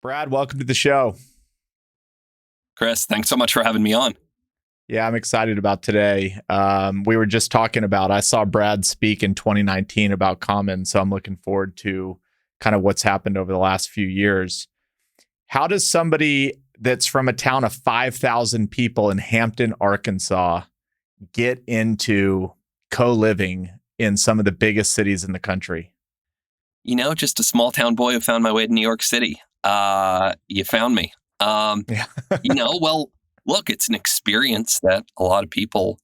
Brad, welcome to the show. Chris, thanks so much for having me on. Yeah, I'm excited about today. We were just talking about, I saw Brad speak in 2019 about Common, so I'm looking forward to kind of what's happened over the last few years. How does somebody that's from a town of 5,000 people in Hampton, Arkansas, get into co-living in some of the biggest cities in the country? Just a small town boy who found my way to New York City. You found me. Yeah. Well, look, it's an experience that a lot of people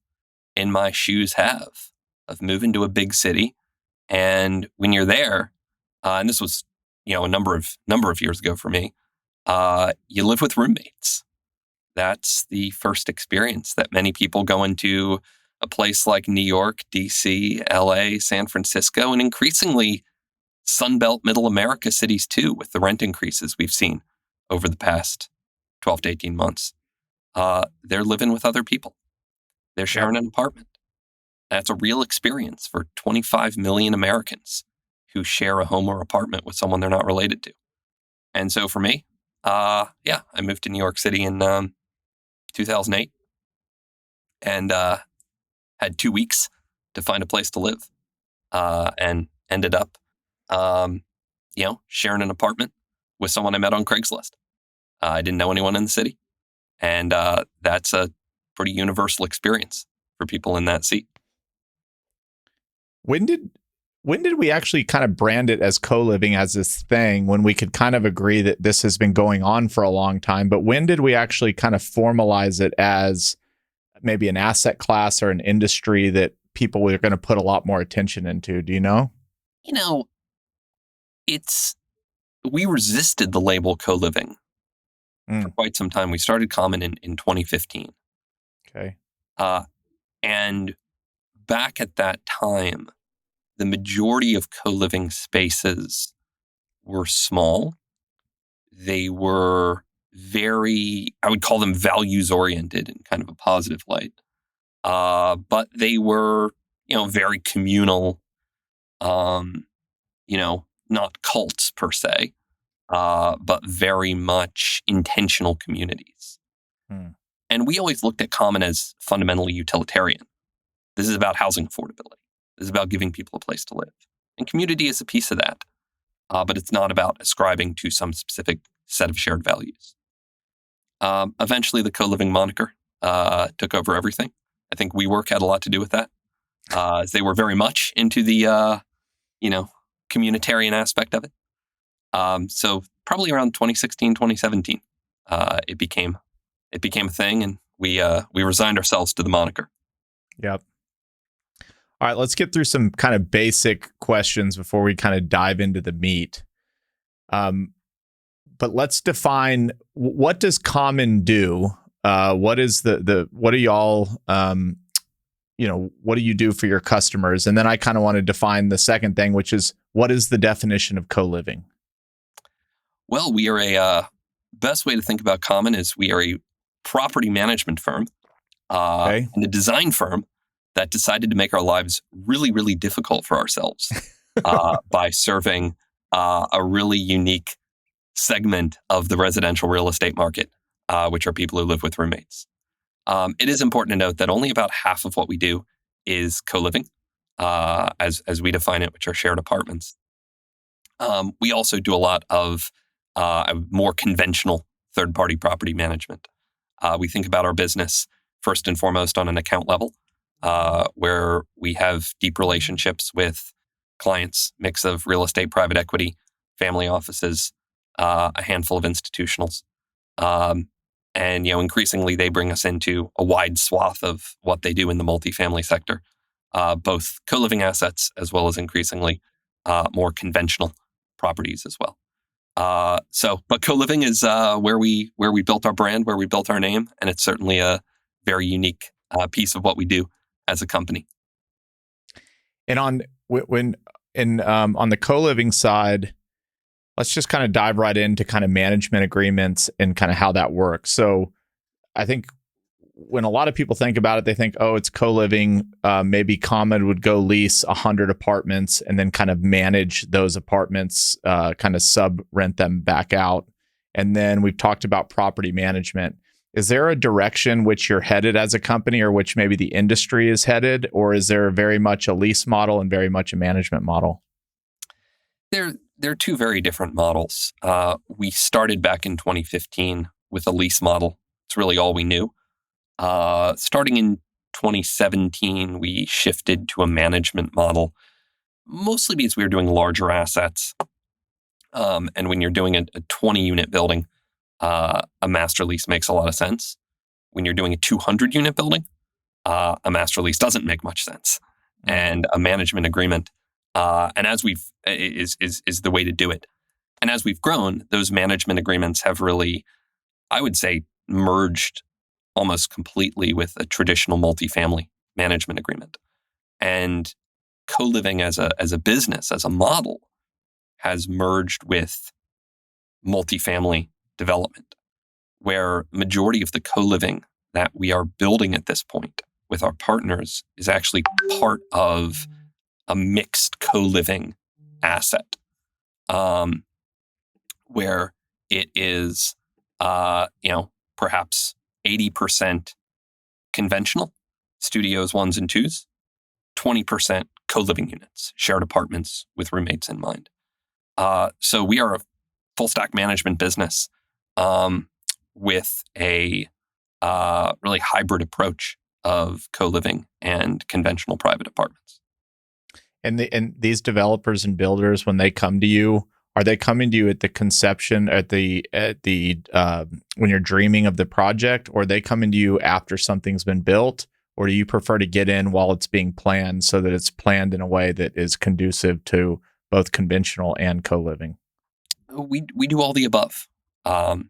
in my shoes have of moving to a big city. And when you're there, and this was, a number of years ago for me, you live with roommates. That's the first experience that many people go into a place like New York, DC, LA, San Francisco, and increasingly Sunbelt Middle America cities too, with the rent increases we've seen over the past 12 to 18 months. They're living with other people. They're sharing an apartment. That's a real experience for 25 million Americans who share a home or apartment with someone they're not related to. And so for me, I moved to New York City in 2008 and had 2 weeks to find a place to live and ended up sharing an apartment with someone I met on Craigslist. I didn't know anyone in the city. And that's a pretty universal experience for people in that seat. When did we actually kind of brand it as co-living as this thing, when we could kind of agree that this has been going on for a long time? But when did we actually kind of formalize it as maybe an asset class or an industry that people were going to put a lot more attention into? Do you know? We resisted the label co-living for quite some time. We started Common in 2015. Okay. And back at that time, the majority of co-living spaces were small. They were I would call them values oriented in kind of a positive light. But they were, very communal, not cults per se, but very much intentional communities. And we always looked at Common as fundamentally utilitarian. This is about housing affordability. This is about giving people a place to live. And community is a piece of that. But it's not about ascribing to some specific set of shared values. Eventually, the co-living moniker took over everything. I think WeWork had a lot to do with that, as they were very much into the, communitarian aspect of it. So probably around 2016, 2017, it became a thing, and we resigned ourselves to the moniker. Yep. All right, let's get through some kind of basic questions before we kind of dive into the meat. But let's define, what does Common do? What is what do y'all, what do you do for your customers? And then I kind of want to define the second thing, which is, what is the definition of co-living? Well, we are best way to think about Common is we are a property management firm and a design firm that decided to make our lives really, really difficult for ourselves by serving a really unique segment of the residential real estate market, which are people who live with roommates. It is important to note that only about half of what we do is co-living, as we define it, which are shared apartments. We also do a lot of more conventional third-party property management. We think about our business first and foremost on an account level, where we have deep relationships with clients, mix of real estate, private equity, family offices, a handful of institutionals. And increasingly they bring us into a wide swath of what they do in the multifamily sector, both co-living assets as well as increasingly more conventional properties as well. But co-living is where we built our brand, where we built our name, and it's certainly a very unique piece of what we do as a company. And on the co-living side, let's just kind of dive right into kind of management agreements and kind of how that works. So I think when a lot of people think about it, they think, oh, it's co-living. Maybe Common would go lease 100 apartments and then kind of manage those apartments, kind of sub rent them back out. And then we've talked about property management. Is there a direction which you're headed as a company, or which maybe the industry is headed, or is there very much a lease model and very much a management model? They're two very different models. We started back in 2015 with a lease model. It's really all we knew. Starting in 2017, we shifted to a management model, mostly because we were doing larger assets. And when you're doing a 20-unit building, a master lease makes a lot of sense. When you're doing a 200-unit building, a master lease doesn't make much sense. And a management agreement, and as we've is the way to do it. And as we've grown, those management agreements have really, I would say, merged almost completely with a traditional multifamily management agreement. And co-living as a business, as a model, has merged with multifamily development, where majority of the co-living that we are building at this point with our partners is actually part of a mixed co-living asset, where it is, perhaps 80% conventional studios, ones and twos, 20% co-living units, shared apartments with roommates in mind. So we are a full stack management business with a really hybrid approach of co-living and conventional private apartments. And these developers and builders, when they come to you, are they coming to you at the conception, at the when you're dreaming of the project, or are they coming to you after something's been built, or do you prefer to get in while it's being planned so that it's planned in a way that is conducive to both conventional and co-living? We do all the above. I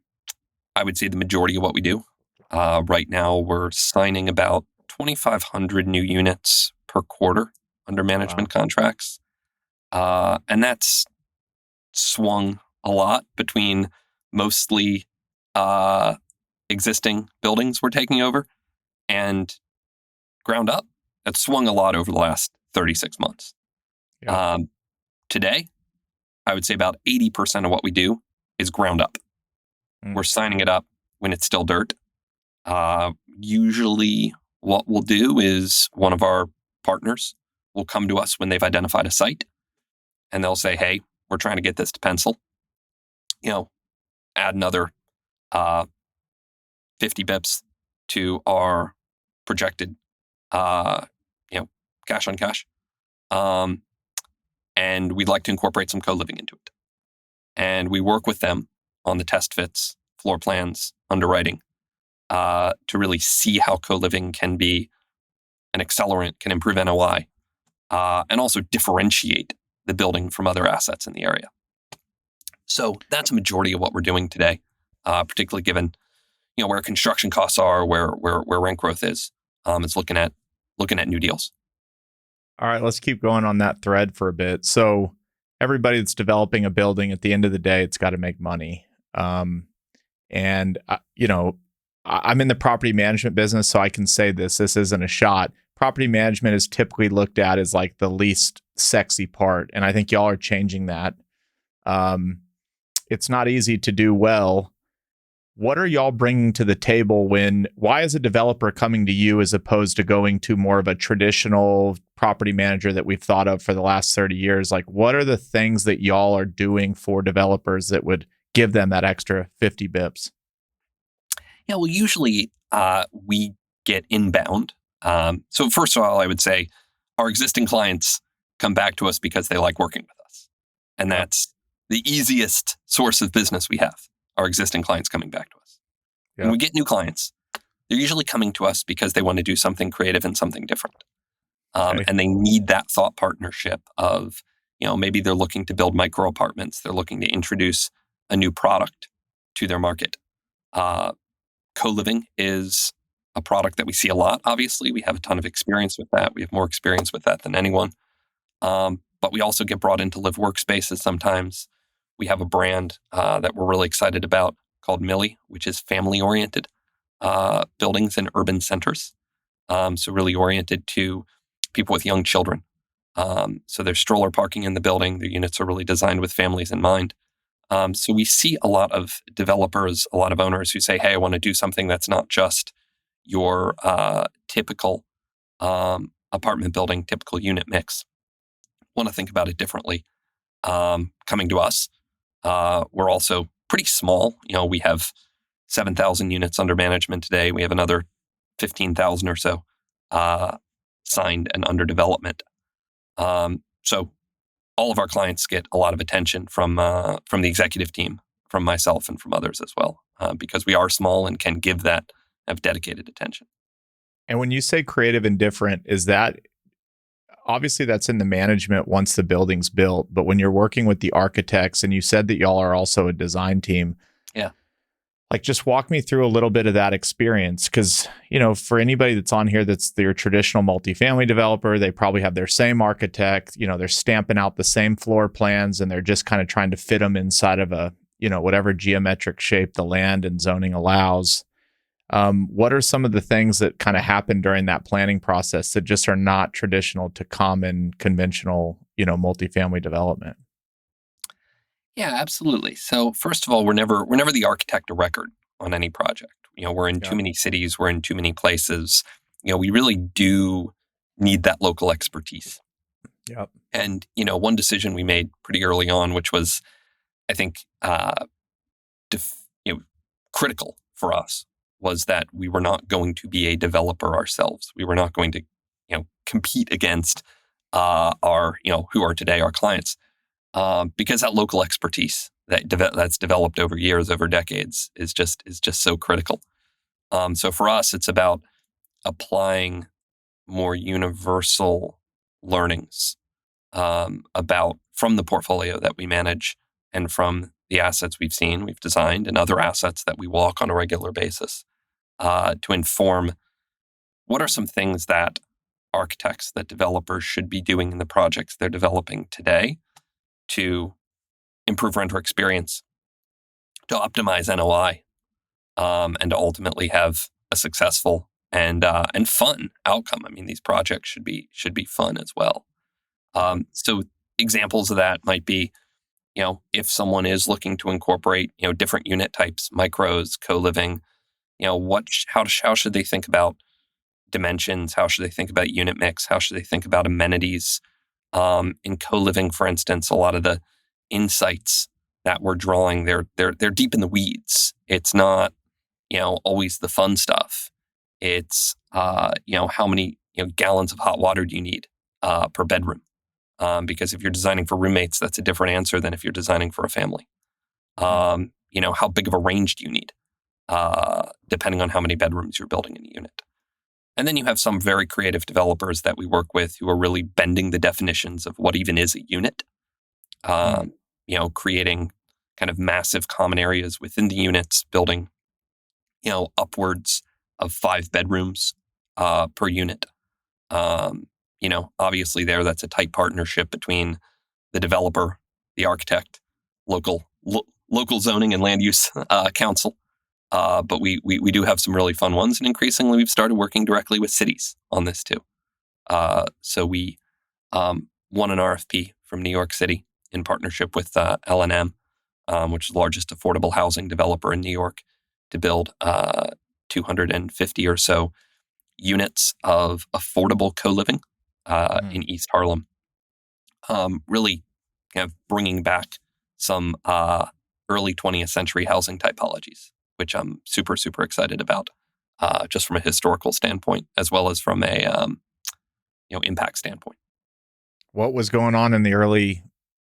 would say the majority of what we do. Right now, we're signing about 2,500 new units per quarter under management contracts. And that's swung a lot between mostly existing buildings we're taking over and ground up. That's swung a lot over the last 36 months. Yeah. Today, I would say about 80% of what we do is ground up. We're signing it up when it's still dirt. Usually what we'll do is one of our partners will come to us when they've identified a site, and they'll say, hey, we're trying to get this to pencil. Add another 50 bips to our projected, cash on cash. And we'd like to incorporate some co-living into it. And we work with them on the test fits, floor plans, underwriting, to really see how co-living can be an accelerant, can improve NOI, and also differentiate the building from other assets in the area. So that's a majority of what we're doing today, particularly given where construction costs are, where rent growth is. It's looking at new deals. All right, let's keep going on that thread for a bit. So everybody that's developing a building, at the end of the day, it's got to make money. I'm in the property management business, so I can say this isn't a shot. Property management is typically looked at as like the least sexy part, and I think y'all are changing that. It's not easy to do well. What are y'all bringing to the table why is a developer coming to you as opposed to going to more of a traditional property manager that we've thought of for the last 30 years? Like, what are the things that y'all are doing for developers that would give them that extra 50 bips? Yeah, well, usually we get inbound. So first of all, I would say our existing clients come back to us because they like working with us. And that's the easiest source of business we have, our existing clients coming back to us. When we get new clients, they're usually coming to us because they want to do something creative and something different. And they need that thought partnership of, maybe they're looking to build micro apartments. They're looking to introduce a new product to their market. Co-living is a product that we see a lot, obviously. We have a ton of experience with that. We have more experience with that than anyone. But we also get brought into live workspaces sometimes. We have a brand that we're really excited about called Millie, which is family-oriented buildings in urban centers. So really oriented to people with young children. So there's stroller parking in the building. The units are really designed with families in mind. So we see a lot of developers, a lot of owners who say, hey, I want to do something that's not just your typical apartment building, typical unit mix. Want to think about it differently. Coming to us, we're also pretty small. We have 7,000 units under management today. We have another 15,000 or so signed and under development. So all of our clients get a lot of attention from the executive team, from myself and from others as well, because we are small and can have dedicated attention. And when you say creative and different, is that obviously that's in the management once the building's built, but when you're working with the architects, and you said that y'all are also a design team. Yeah. Like, just walk me through a little bit of that experience. Cause, for anybody that's on here, that's their traditional multifamily developer, they probably have their same architect, they're stamping out the same floor plans, and they're just kind of trying to fit them inside of a, whatever geometric shape the land and zoning allows. What are some of the things that kind of happen during that planning process that just are not traditional to common conventional, multifamily development? Yeah, absolutely. So first of all, we're never the architect of record on any project. We're in too Yeah. many cities, we're in too many places. We really do need that local expertise. Yep. And one decision we made pretty early on, which was, I think, critical for us, was that we were not going to be a developer ourselves. We were not going to, compete against our, who are today our clients. Because that local expertise that's developed over years, over decades, is just so critical. So for us, it's about applying more universal learnings about from the portfolio that we manage and from the assets we've designed, and other assets that we walk on a regular basis, to inform what are some things that architects, that developers should be doing in the projects they're developing today to improve renter experience, to optimize NOI, and to ultimately have a successful and fun outcome. I mean, these projects should be fun as well. So examples of that might be, if someone is looking to incorporate, different unit types, micros, co-living, how should they think about dimensions? How should they think about unit mix? How should they think about amenities? In co-living, for instance, a lot of the insights that we're drawing, they're deep in the weeds. It's not, always the fun stuff. It's, how many gallons of hot water do you need per bedroom? Because if you're designing for roommates, that's a different answer than if you're designing for a family. How big of a range do you need? Depending on how many bedrooms you're building in a unit. And then you have some very creative developers that we work with who are really bending the definitions of what even is a unit. Creating kind of massive common areas within the units, building, upwards of 5 bedrooms per unit. Obviously that's a tight partnership between the developer, the architect, local zoning and land use council. But we do have some really fun ones, and increasingly we've started working directly with cities on this too. So we won an RFP from New York City in partnership with L&M, which is the largest affordable housing developer in New York, to build 250 or so units of affordable co-living in East Harlem. Really kind of bringing back some early 20th century housing typologies, which I'm super, super excited about, just from a historical standpoint, as well as from a impact standpoint. What was going on in the early?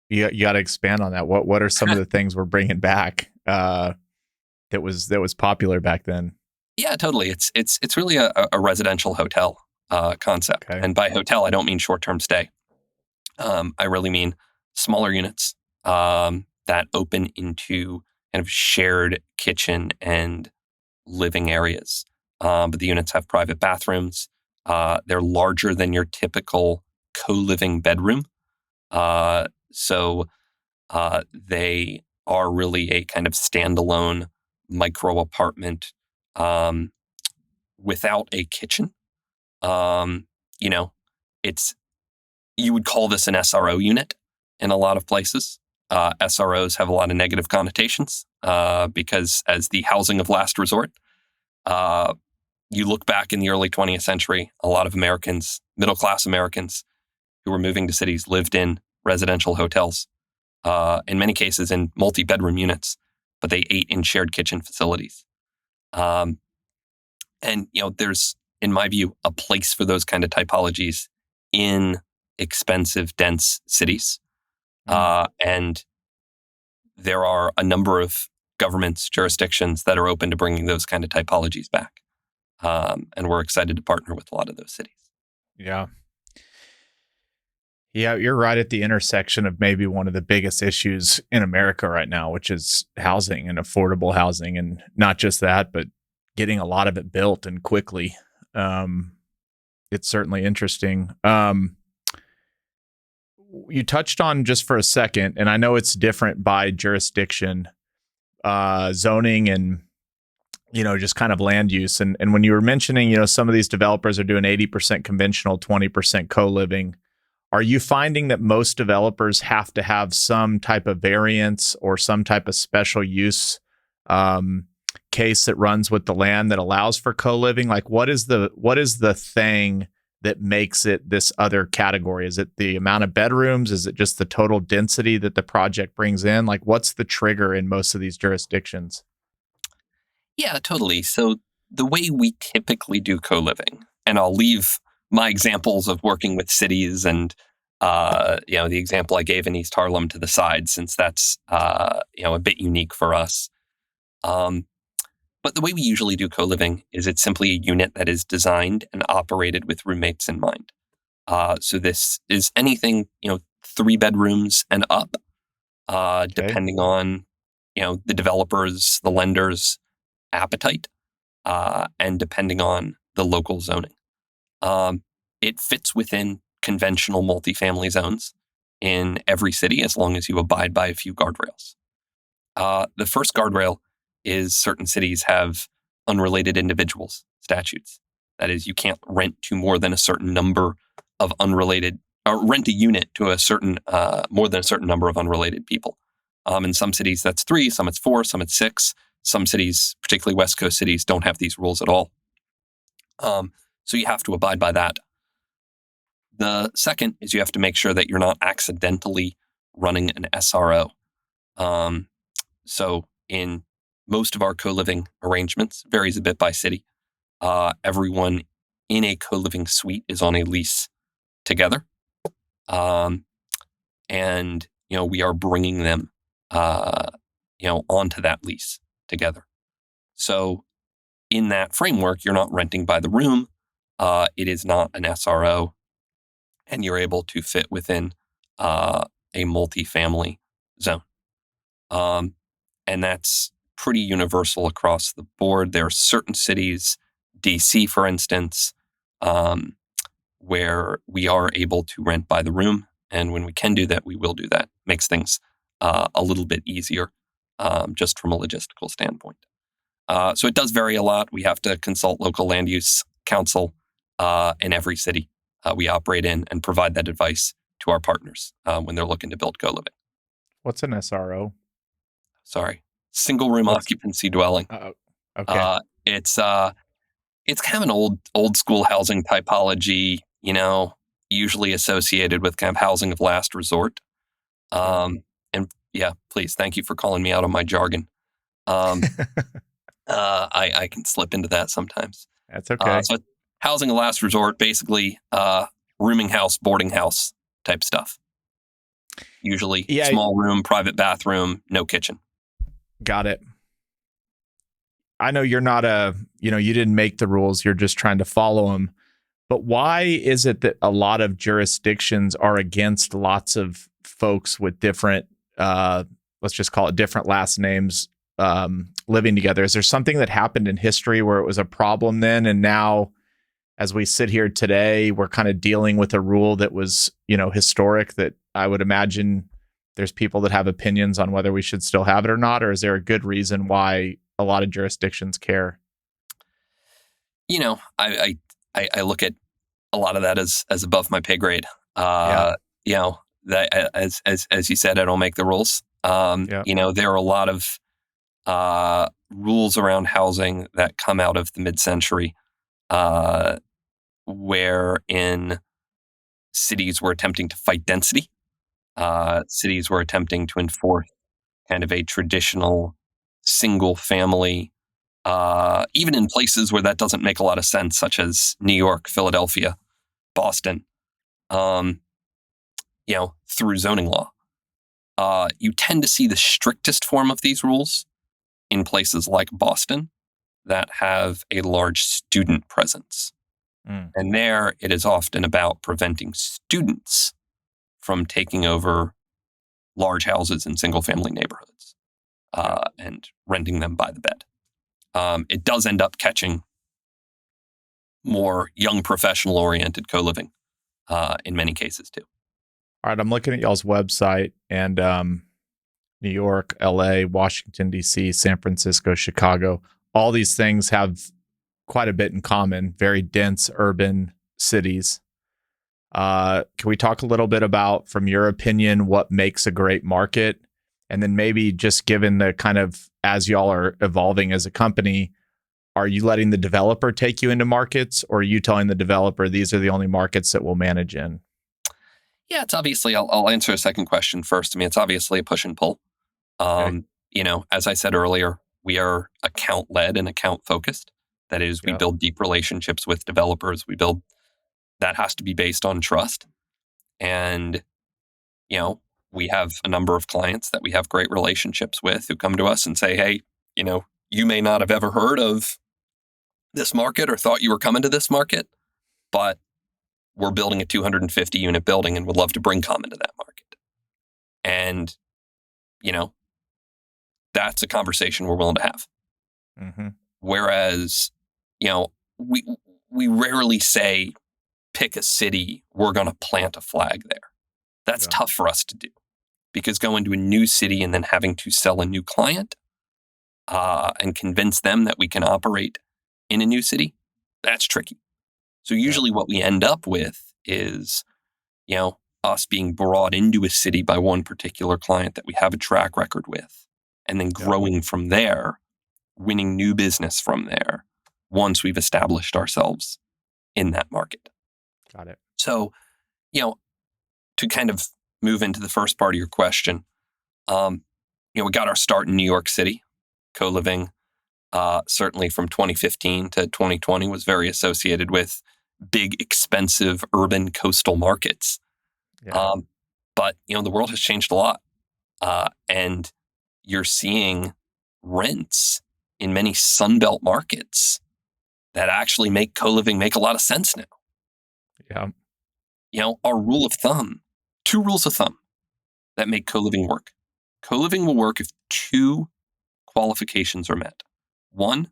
You got to expand on that. What are some of the things we're bringing back that was popular back then? Yeah, totally. It's really a residential hotel concept, Okay. and by hotel I don't mean short-term stay. I really mean smaller units that open into kind of shared kitchen and living areas. But the units have private bathrooms. They're larger than your typical co-living bedroom. So they are really a kind of standalone micro apartment without a kitchen. You know, it's you would call this an SRO unit in a lot of places. SROs have a lot of negative connotations because as the housing of last resort, you look back in the early 20th century, a lot of Americans, middle-class Americans who were moving to cities lived in residential hotels, in many cases in multi-bedroom units, but they ate in shared kitchen facilities. And, there's, in my view, a place for those kind of typologies in expensive, dense cities. And there are a number of governments, jurisdictions that are open to bringing those kind of typologies back. And we're excited to partner with a lot of those cities. Yeah. Yeah, you're right at the intersection of maybe one of the biggest issues in America right now, which is housing and affordable housing. And not just that, but getting a lot of it built and quickly. It's certainly interesting. You touched on just for a second, and I know it's different by jurisdiction, zoning and, just kind of land use. And when you were mentioning, some of these developers are doing 80% conventional, 20% co-living. Are you finding that most developers have to have some type of variance or some type of special use case that runs with the land that allows for co-living? Like, what is the thing that makes it this other category? Is it the amount of bedrooms? Is it just the total density that the project brings in? Like, what's the trigger in most of these jurisdictions? Yeah, totally. So the way we typically do co-living, and I'll leave my examples of working with cities and the example I gave in East Harlem to the side, since that's a bit unique for us. But the way we usually do co-living is it's simply a unit that is designed and operated with roommates in mind. So this is anything 3 bedrooms and up, depending on the developers, the lenders' appetite, and depending on the local zoning. It fits within conventional multifamily zones in every city as long as you abide by a few guardrails. The first guardrail is certain cities have unrelated individuals statutes. That is, you can't rent to more than a certain number of unrelated, or rent a unit to a certain, more than a certain number of unrelated people. In some cities, that's 3, some it's 4, some it's 6. Some cities, particularly West Coast cities, don't have these rules at all. So you have to abide by that. The second is you have to make sure that you're not accidentally running an SRO. So in most of our co-living arrangements, varies a bit by city, everyone in a co-living suite is on a lease together. And, we are bringing them, onto that lease together. So in that framework, you're not renting by the room. It is not an SRO. And you're able to fit within a multifamily zone. And that's pretty universal across the board. There are certain cities, DC, for instance, where we are able to rent by the room. And when we can do that, we will do that. Makes things a little bit easier, just from a logistical standpoint. So it does vary a lot. We have to consult local land use council in every city we operate in and provide that advice to our partners when they're looking to build co-living. What's an SRO? Sorry, single room occupancy dwelling. Okay. It's kind of an old school housing typology, usually associated with kind of housing of last resort. And yeah, please, thank you for calling me out on my jargon. I can slip into that sometimes. That's okay. So housing of last resort, basically rooming house, boarding house type stuff. Usually small room, private bathroom, no kitchen. Got it. I know you're not you didn't make the rules. You're just trying to follow them. But why is it that a lot of jurisdictions are against lots of folks with different, let's just call it different last names, living together? Is there something that happened in history where it was a problem then, and now, as we sit here today, we're kind of dealing with a rule that was, historic, that I would imagine there's people that have opinions on whether we should still have it or not? Or is there a good reason why a lot of jurisdictions care? I look at a lot of that as above my pay grade. Yeah. That as you said, I don't make the rules. Yeah. There are a lot of rules around housing that come out of the mid-century, wherein cities were attempting to fight density. Cities were attempting to enforce kind of a traditional single family, even in places where that doesn't make a lot of sense, such as New York, Philadelphia, Boston, through zoning law. You tend to see the strictest form of these rules in places like Boston that have a large student presence. Mm. And there it is often about preventing students from taking over large houses in single family neighborhoods and renting them by the bed. It does end up catching more young professional oriented co-living in many cases too. All right, I'm looking at y'all's website, and New York, LA, Washington, D.C., San Francisco, Chicago, all these things have quite a bit in common, very dense urban cities. Can we talk a little bit about, from your opinion, what makes a great market? And then maybe just given the kind of, as y'all are evolving as a company, are you letting the developer take you into markets, or are you telling the developer these are the only markets that we'll manage in? Yeah, it's obviously, I'll answer a second question first. I mean, it's obviously a push and pull. Okay. As I said earlier, we are account led and account focused. That is, we Yeah. build deep relationships with developers. That has to be based on trust. And, we have a number of clients that we have great relationships with who come to us and say, hey, you may not have ever heard of this market or thought you were coming to this market, but we're building a 250 unit building and would love to bring common to that market. And, that's a conversation we're willing to have. Mm-hmm. Whereas, we rarely say, pick a city, we're going to plant a flag there. That's tough for us to do, because going to a new city and then having to sell a new client and convince them that we can operate in a new city, that's tricky. So usually what we end up with is, us being brought into a city by one particular client that we have a track record with, and then growing from there, winning new business from there once we've established ourselves in that market. Got it. So, to kind of move into the first part of your question, we got our start in New York City. Co-living, certainly from 2015 to 2020, was very associated with big, expensive, urban coastal markets. Yeah. But, the world has changed a lot. And you're seeing rents in many Sunbelt markets that actually make co-living make a lot of sense now. Yeah. Our rule of thumb, 2 rules of thumb that make co-living work. Co-living will work if 2 qualifications are met. 1,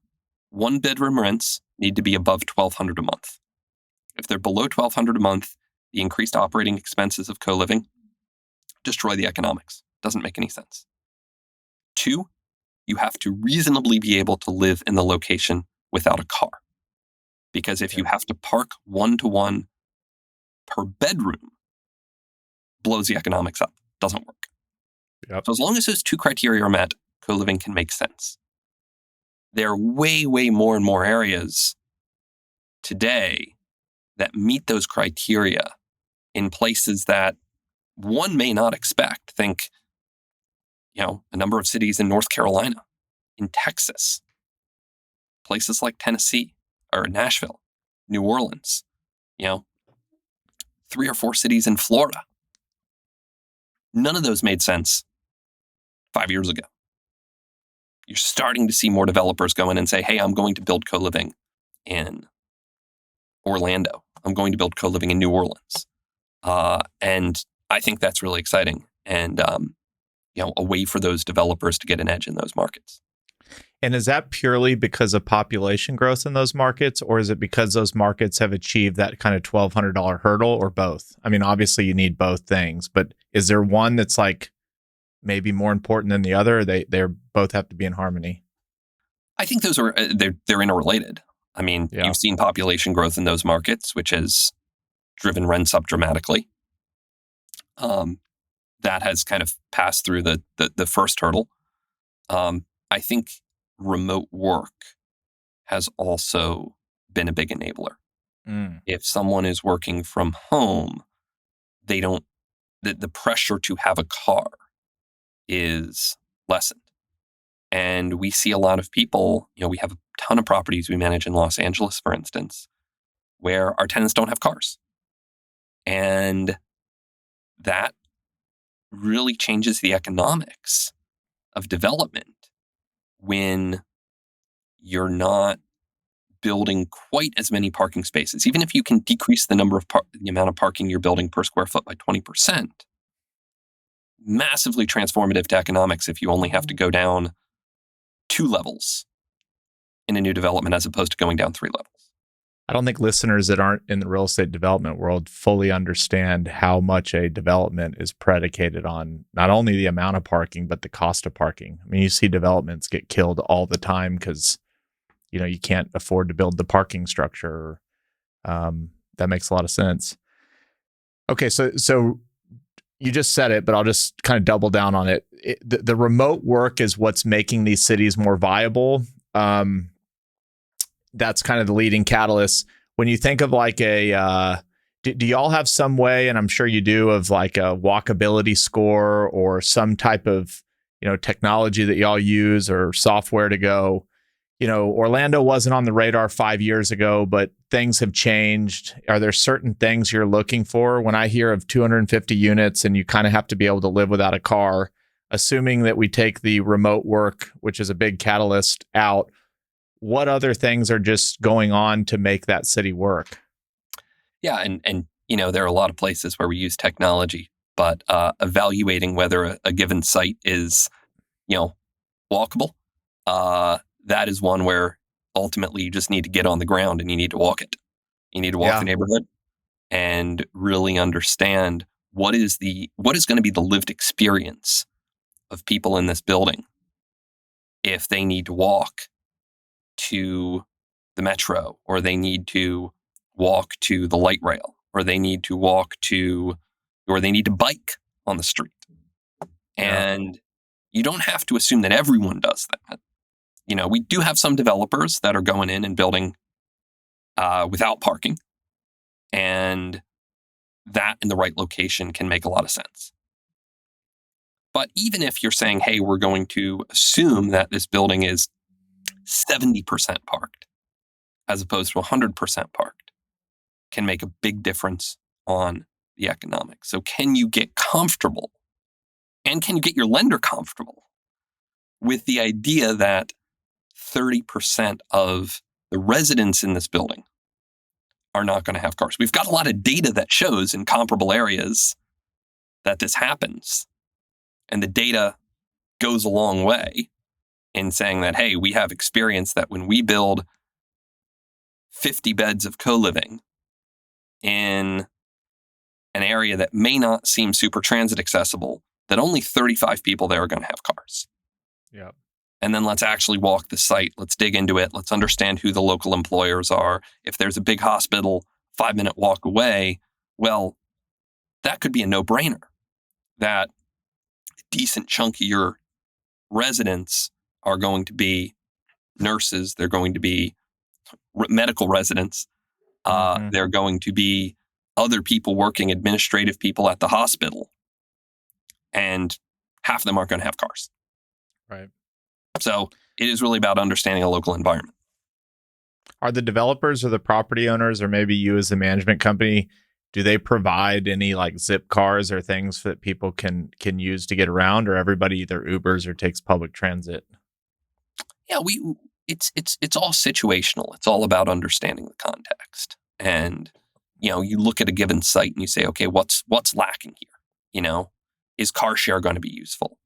1-bedroom rents need to be above $1,200 a month. If they're below $1,200 a month, the increased operating expenses of co-living destroy the economics. Doesn't make any sense. 2, you have to reasonably be able to live in the location without a car. Because if you have to park 1-to-1 per bedroom, blows the economics up. Doesn't work. Yep. So as long as those 2 criteria are met, co-living can make sense. There are way, way more and more areas today that meet those criteria in places that one may not expect. Think, a number of cities in North Carolina, in Texas, places like Tennessee or Nashville, New Orleans, 3 or 4 cities in Florida. None of those made sense 5 years ago. You're starting to see more developers go in and say, hey, I'm going to build co-living in Orlando. I'm going to build co-living in New Orleans. And I think that's really exciting and, a way for those developers to get an edge in those markets. And is that purely because of population growth in those markets, or is it because those markets have achieved that kind of $1,200 hurdle, or both? I mean, obviously you need both things, but is there one that's like maybe more important than the other? Or they're both have to be in harmony. I think those are they're interrelated. I mean, you've seen population growth in those markets, which has driven rents up dramatically. that has kind of passed through the first hurdle. I think remote work has also been a big enabler. If someone is working from home, they don't, the pressure to have a car is lessened. And we see a lot of people, we have a ton of properties we manage in Los Angeles, for instance, where our tenants don't have cars. And that really changes the economics of development when you're not building quite as many parking spaces. Even if you can decrease the number of the amount of parking you're building per square foot by 20%, massively transformative to economics if you only have to go down 2 levels in a new development as opposed to going down 3 levels. I don't think listeners that aren't in the real estate development world fully understand how much a development is predicated on not only the amount of parking, but the cost of parking. I mean, you see developments get killed all the time because you can't afford to build the parking structure. That makes a lot of sense. Okay, so you just said it, but I'll just kind of double down on it. The remote work is what's making these cities more viable. That's kind of the leading catalyst. When you think of like do y'all have some way, and I'm sure you do, of like a walkability score or some type of technology that y'all use or software to go? Orlando wasn't on the radar 5 years ago, but things have changed. Are there certain things you're looking for? When I hear of 250 units and you kind of have to be able to live without a car, assuming that we take the remote work, which is a big catalyst, out, what other things are just going on to make that city work? Yeah, and there are a lot of places where we use technology, but evaluating whether a given site is, walkable, that is one where ultimately you just need to get on the ground and you need to walk it. You need to walk the neighborhood and really understand what is going to be the lived experience of people in this building if they need to walk to the metro, or they need to walk to the light rail, or they need to bike on the street. And you don't have to assume that everyone does that. We do have some developers that are going in and building without parking, and that in the right location can make a lot of sense. But even if you're saying, hey, we're going to assume that this building is 70% parked as opposed to 100% parked, can make a big difference on the economics. So can you get comfortable, and can you get your lender comfortable with the idea that 30% of the residents in this building are not going to have cars? We've got a lot of data that shows in comparable areas that this happens. And the data goes a long way in saying that, hey, we have experience that when we build 50 beds of co-living in an area that may not seem super transit accessible, that only 35 people there are going to have cars. Yeah. And then let's actually walk the site. Let's dig into it. Let's understand who the local employers are. If there's a big hospital 5-minute walk away, well, that could be a no-brainer. That a decent chunk of your residents are going to be nurses. They're going to be medical residents. They're going to be other people working, administrative people at the hospital. And half of them aren't going to have cars. Right. So it is really about understanding a local environment. Are the developers or the property owners, or maybe you as the management company, do they provide any like zip cars or things that people can use to get around, or everybody either Ubers or takes public transit? Yeah, it's all situational. It's all about understanding the context. And you look at a given site and you say, okay, what's lacking here? Is car share going to be useful?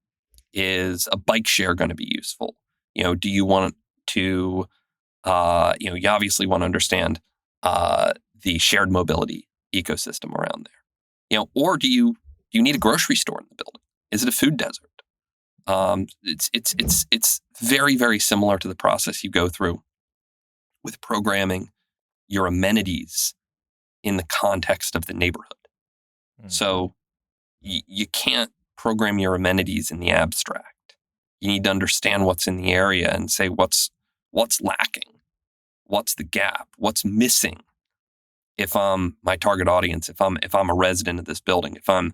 Is a bike share going to be useful? Do you want to you obviously want to understand the shared mobility ecosystem around there. Or do you need a grocery store in the building? Is it a food desert? It's very, very similar to the process you go through with programming your amenities in the context of the neighborhood. So you can't program your amenities in the abstract. You need to understand what's in the area and say what's lacking, what's the gap, what's missing. If I'm my target audience, if I'm a resident of this building, if I'm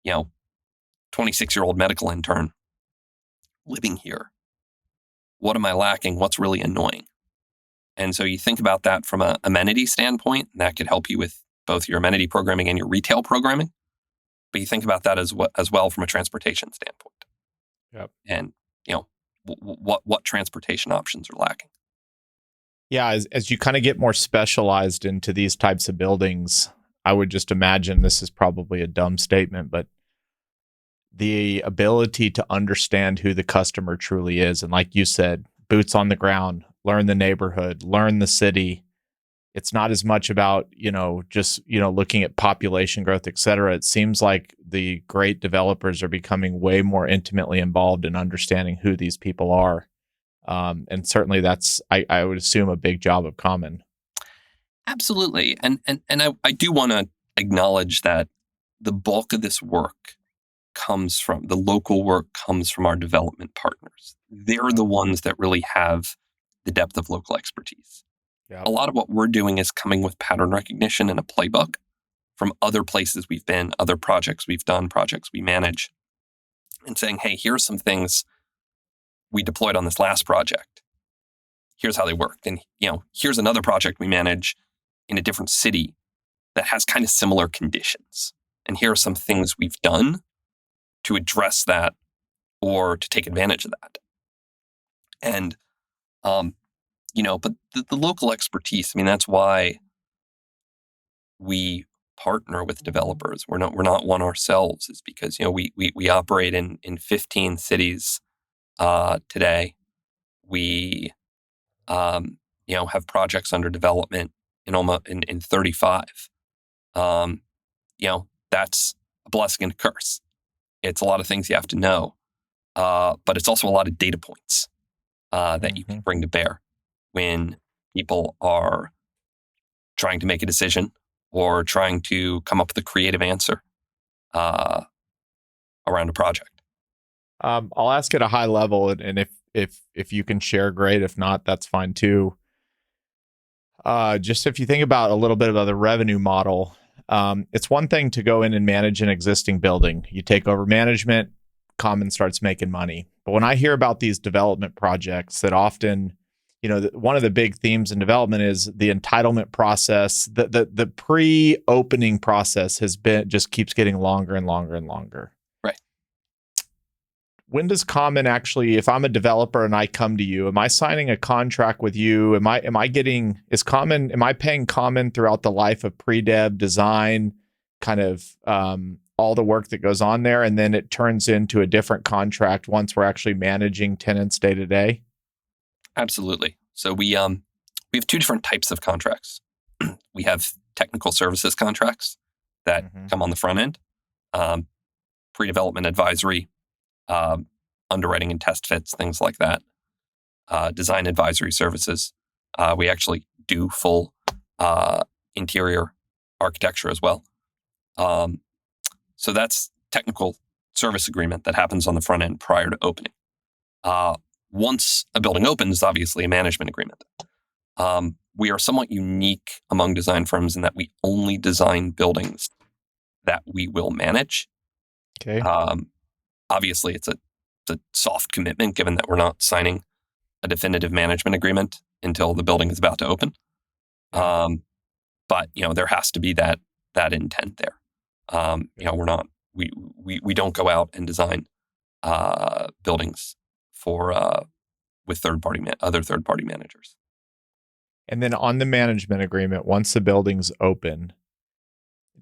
26-year-old medical intern living here, what am I lacking? What's really annoying? And so you think about that from an amenity standpoint, and that could help you with both your amenity programming and your retail programming. But you think about that as well from a transportation standpoint. Yep. And what transportation options are lacking. Yeah, as you kind of get more specialized into these types of buildings, I would just imagine, this is probably a dumb statement, but the ability to understand who the customer truly is. And like you said, boots on the ground, learn the neighborhood, learn the city. It's not as much about, just, looking at population growth, et cetera. It seems like the great developers are becoming way more intimately involved in understanding who these people are. And certainly that's, I would assume, a big job of Common. Absolutely. And I do want to acknowledge that the bulk of this work comes from our development partners. They're the ones that really have the depth of local expertise. Yep. A lot of what we're doing is coming with pattern recognition and a playbook from other places we've been, other projects we've done, projects we manage, and saying, hey, here's some things we deployed on this last project. Here's how they worked. And, here's another project we manage in a different city that has kind of similar conditions. And here are some things we've done to address that or to take advantage of that. And, but the local expertise, that's why we partner with developers. We're not one ourselves, is because, we operate in 15 cities today. We, have projects under development in 35. That's a blessing and a curse. It's a lot of things you have to know, but it's also a lot of data points that you can bring to bear when people are trying to make a decision or trying to come up with a creative answer around a project. I'll ask at a high level, and if you can share, great. If not, that's fine too. Just if you think about a little bit of the revenue model, it's one thing to go in and manage an existing building. You take over management, Common starts making money. But when I hear about these development projects, that often, one of the big themes in development is the entitlement process. The pre-opening process just keeps getting longer and longer and longer. Right. When does Common actually, if I'm a developer and I come to you, am I signing a contract with you? Am I paying Common throughout the life of pre-dev design, kind of all the work that goes on there, and then it turns into a different contract once we're actually managing tenants day to day? Absolutely. So we have two different types of contracts. We have technical services contracts that come on the front end, pre-development advisory, underwriting and test fits, things like that. Design advisory services. We actually do full interior architecture as well. So that's technical service agreement that happens on the front end prior to opening. Once a building opens, obviously a management agreement. We are somewhat unique among design firms in that we only design buildings that we will manage. Okay. Obviously, it's a soft commitment, given that we're not signing a definitive management agreement until the building is about to open. But there has to be that intent there. We don't go out and design buildings with other third party managers. And then on the management agreement, once the building's open,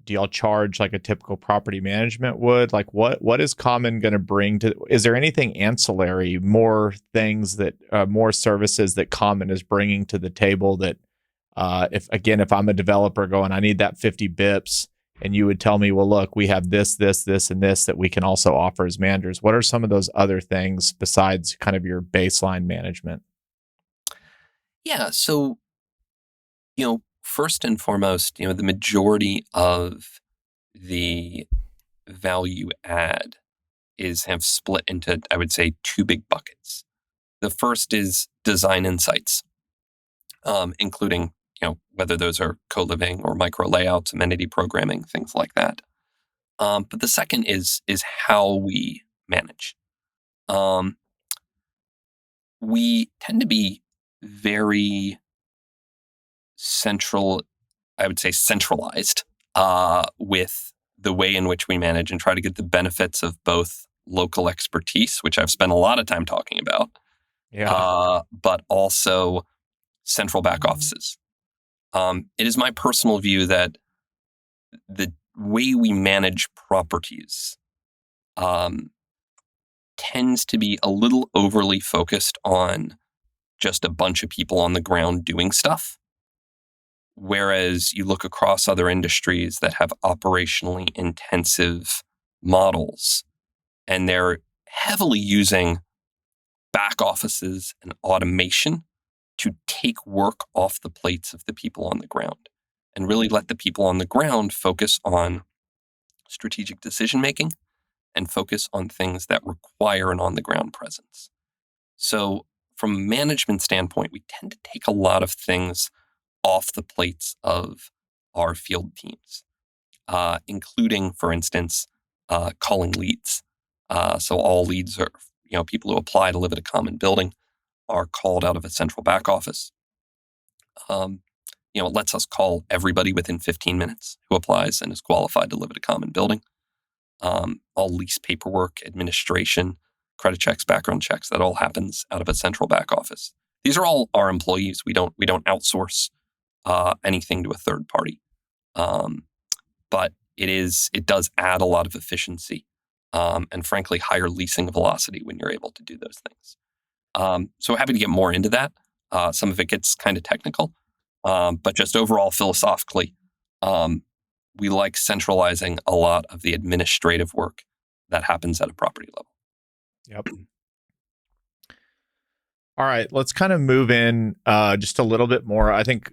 do y'all charge like a typical property management would? Like what is Common going to bring to? Is there anything ancillary, more things that more services that Common is bringing to the table that if I'm a developer going, I need that 50 bips, and you would tell me, well, look, we have this, and this that we can also offer as managers. What are some of those other things besides kind of your baseline management? Yeah. So, first and foremost, the majority of the value add have split into, I would say, two big buckets. The first is design insights, including whether those are co-living or micro layouts, amenity programming, things like that. But the second is how we manage. We tend to be very centralized with the way in which we manage and try to get the benefits of both local expertise, which I've spent a lot of time talking about, but also central back offices. It is my personal view that the way we manage properties tends to be a little overly focused on just a bunch of people on the ground doing stuff. Whereas you look across other industries that have operationally intensive models, and they're heavily using back offices and automation to take work off the plates of the people on the ground and really let the people on the ground focus on strategic decision making and focus on things that require an on-the-ground presence. So from a management standpoint, we tend to take a lot of things off the plates of our field teams, including, for instance, calling leads. So all leads are, people who apply to live at a common building are called out of a central back office. It lets us call everybody within 15 minutes who applies and is qualified to live at a common building. All lease paperwork, administration, credit checks, background checks, that all happens out of a central back office. These are all our employees. We don't outsource anything to a third party. But it does add a lot of efficiency and frankly higher leasing velocity when you're able to do those things. So happy to get more into that. Some of it gets kind of technical, but just overall philosophically, we like centralizing a lot of the administrative work that happens at a property level. Yep. All right, let's kind of move in just a little bit more. I think,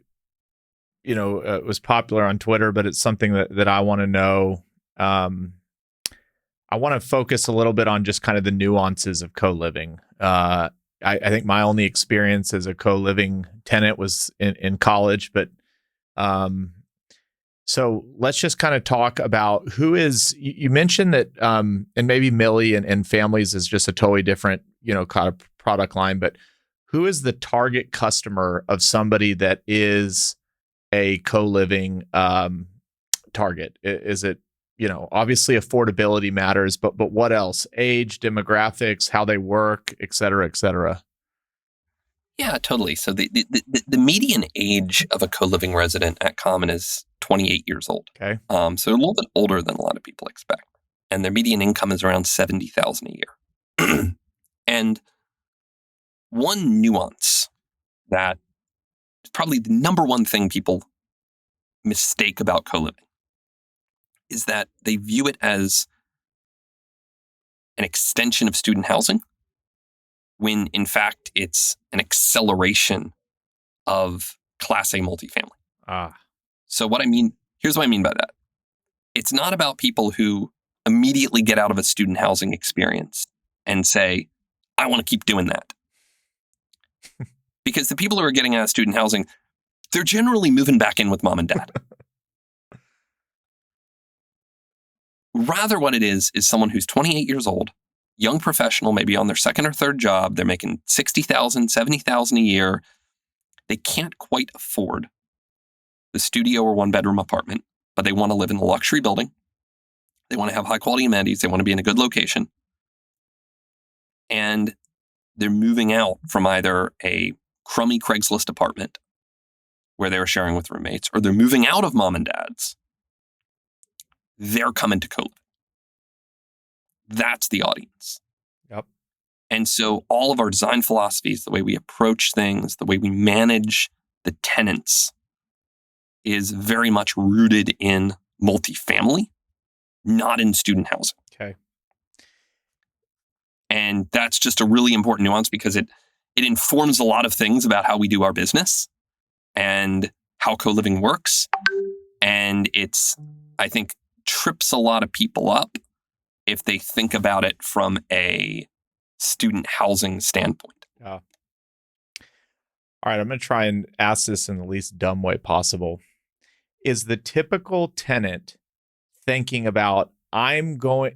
it was popular on Twitter, but it's something that I want to know. I want to focus a little bit on just kind of the nuances of co-living. I think my only experience as a co-living tenant was in college, but so let's just kind of talk about you mentioned that, and maybe Millie and families is just a totally different, kind of product line, but who is the target customer of somebody that is a co-living target? Is it, obviously affordability matters, but what else? Age, demographics, how they work, et cetera, et cetera. Yeah, totally. So the median age of a co-living resident at Common is 28 years old. Okay. So a little bit older than a lot of people expect. And their median income is around $70,000 a year. And one nuance that is probably the number one thing people mistake about co-living is that they view it as an extension of student housing, when in fact it's an acceleration of Class A multifamily. So here's what I mean by that. It's not about people who immediately get out of a student housing experience and say, I want to keep doing that. Because the people who are getting out of student housing, they're generally moving back in with mom and dad. Rather, what it is someone who's 28 years old, young professional, maybe on their second or third job. They're making $60,000, $70,000 a year. They can't quite afford the studio or one-bedroom apartment, but they want to live in a luxury building. They want to have high-quality amenities. They want to be in a good location. And they're moving out from either a crummy Craigslist apartment where they were sharing with roommates, or they're moving out of mom and dad's. They're coming to co-live. That's the audience. Yep. And so all of our design philosophies, the way we approach things, the way we manage the tenants is very much rooted in multifamily, not in student housing. Okay. And that's just a really important nuance because it informs a lot of things about how we do our business and how co-living works. And I think, trips a lot of people up if they think about it from a student housing standpoint. Yeah. All right, I'm going to try and ask this in the least dumb way possible. Is the typical tenant thinking about,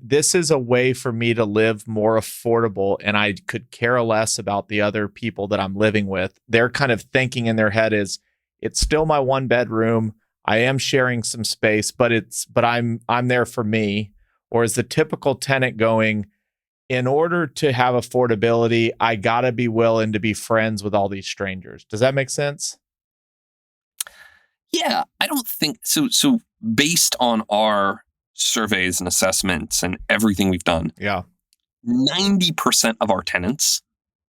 this is a way for me to live more affordable and I could care less about the other people that I'm living with? They're kind of thinking in their head is, it's still my one bedroom. I am sharing some space, but I'm there for me. Or is the typical tenant going, in order to have affordability, I got to be willing to be friends with all these strangers? Does that make sense? Yeah, I don't think so. So based on our surveys and assessments and everything we've done, Yeah. 90% of our tenants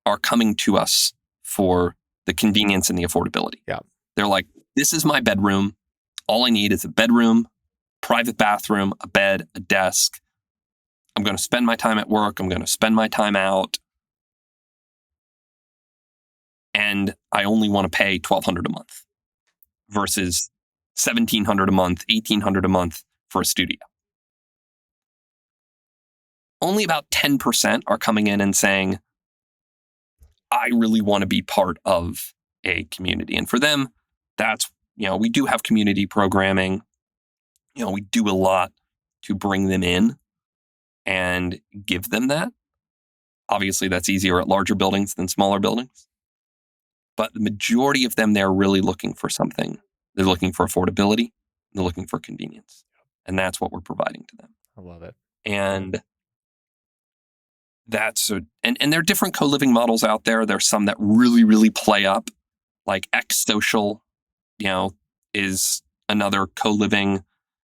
are coming to us for the convenience and the affordability. Yeah. They're like, this is my bedroom. All I need is a bedroom, private bathroom, a bed, a desk. I'm going to spend my time at work. I'm going to spend my time out. And I only want to pay $1,200 a month versus $1,700 a month, $1,800 a month for a studio. Only about 10% are coming in and saying, I really want to be part of a community. And for them, that's, we do have community programming. We do a lot to bring them in and give them that. Obviously, that's easier at larger buildings than smaller buildings. But the majority of them, they're really looking for something. They're looking for affordability. They're looking for convenience. And that's what we're providing to them. I love it. And and there are different co-living models out there. There's some that really, really play up, like X Social, is another co-living.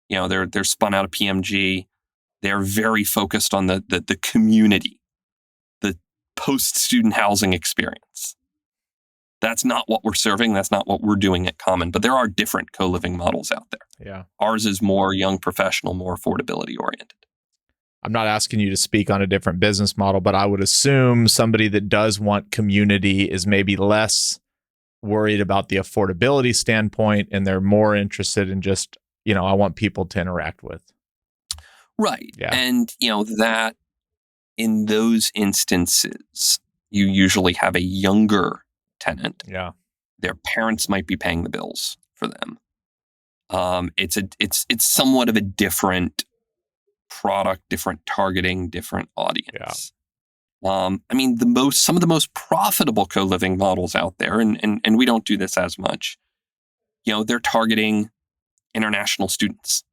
They're spun out of PMG. They're very focused on the community, the post-student housing experience. That's not what we're serving. That's not what we're doing at Common. But there are different co-living models out there. Yeah. Ours is more young professional, more affordability oriented. I'm not asking you to speak on a different business model, but I would assume somebody that does want community is maybe less worried about the affordability standpoint, and they're more interested in just, I want people to interact with. Right. Yeah. And, that in those instances, you usually have a younger tenant. Yeah. Their parents might be paying the bills for them. It's somewhat of a different product, different targeting, different audience. Yeah. Some of the most profitable co-living models out there, and we don't do this as much, they're targeting international students.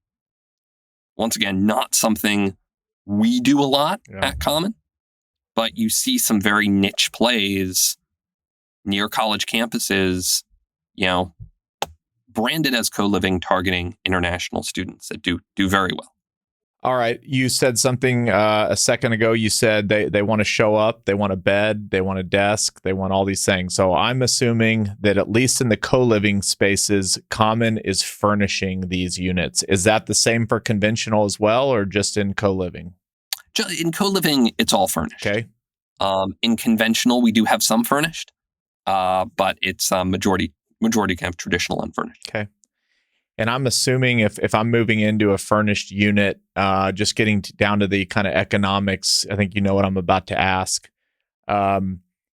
Once again, not something we do a lot at Common, but you see some very niche plays near college campuses, branded as co-living, targeting international students that do very well. All right. You said something a second ago. You said they want to show up, they want a bed, they want a desk, they want all these things. So I'm assuming that at least in the co-living spaces, Common is furnishing these units. Is that the same for conventional as well, or just in co-living? In co-living, it's all furnished. Okay. In conventional, we do have some furnished, but it's majority kind of traditional unfurnished. Okay. And I'm assuming if I'm moving into a furnished unit, just getting down to the kind of economics, I think you know what I'm about to ask.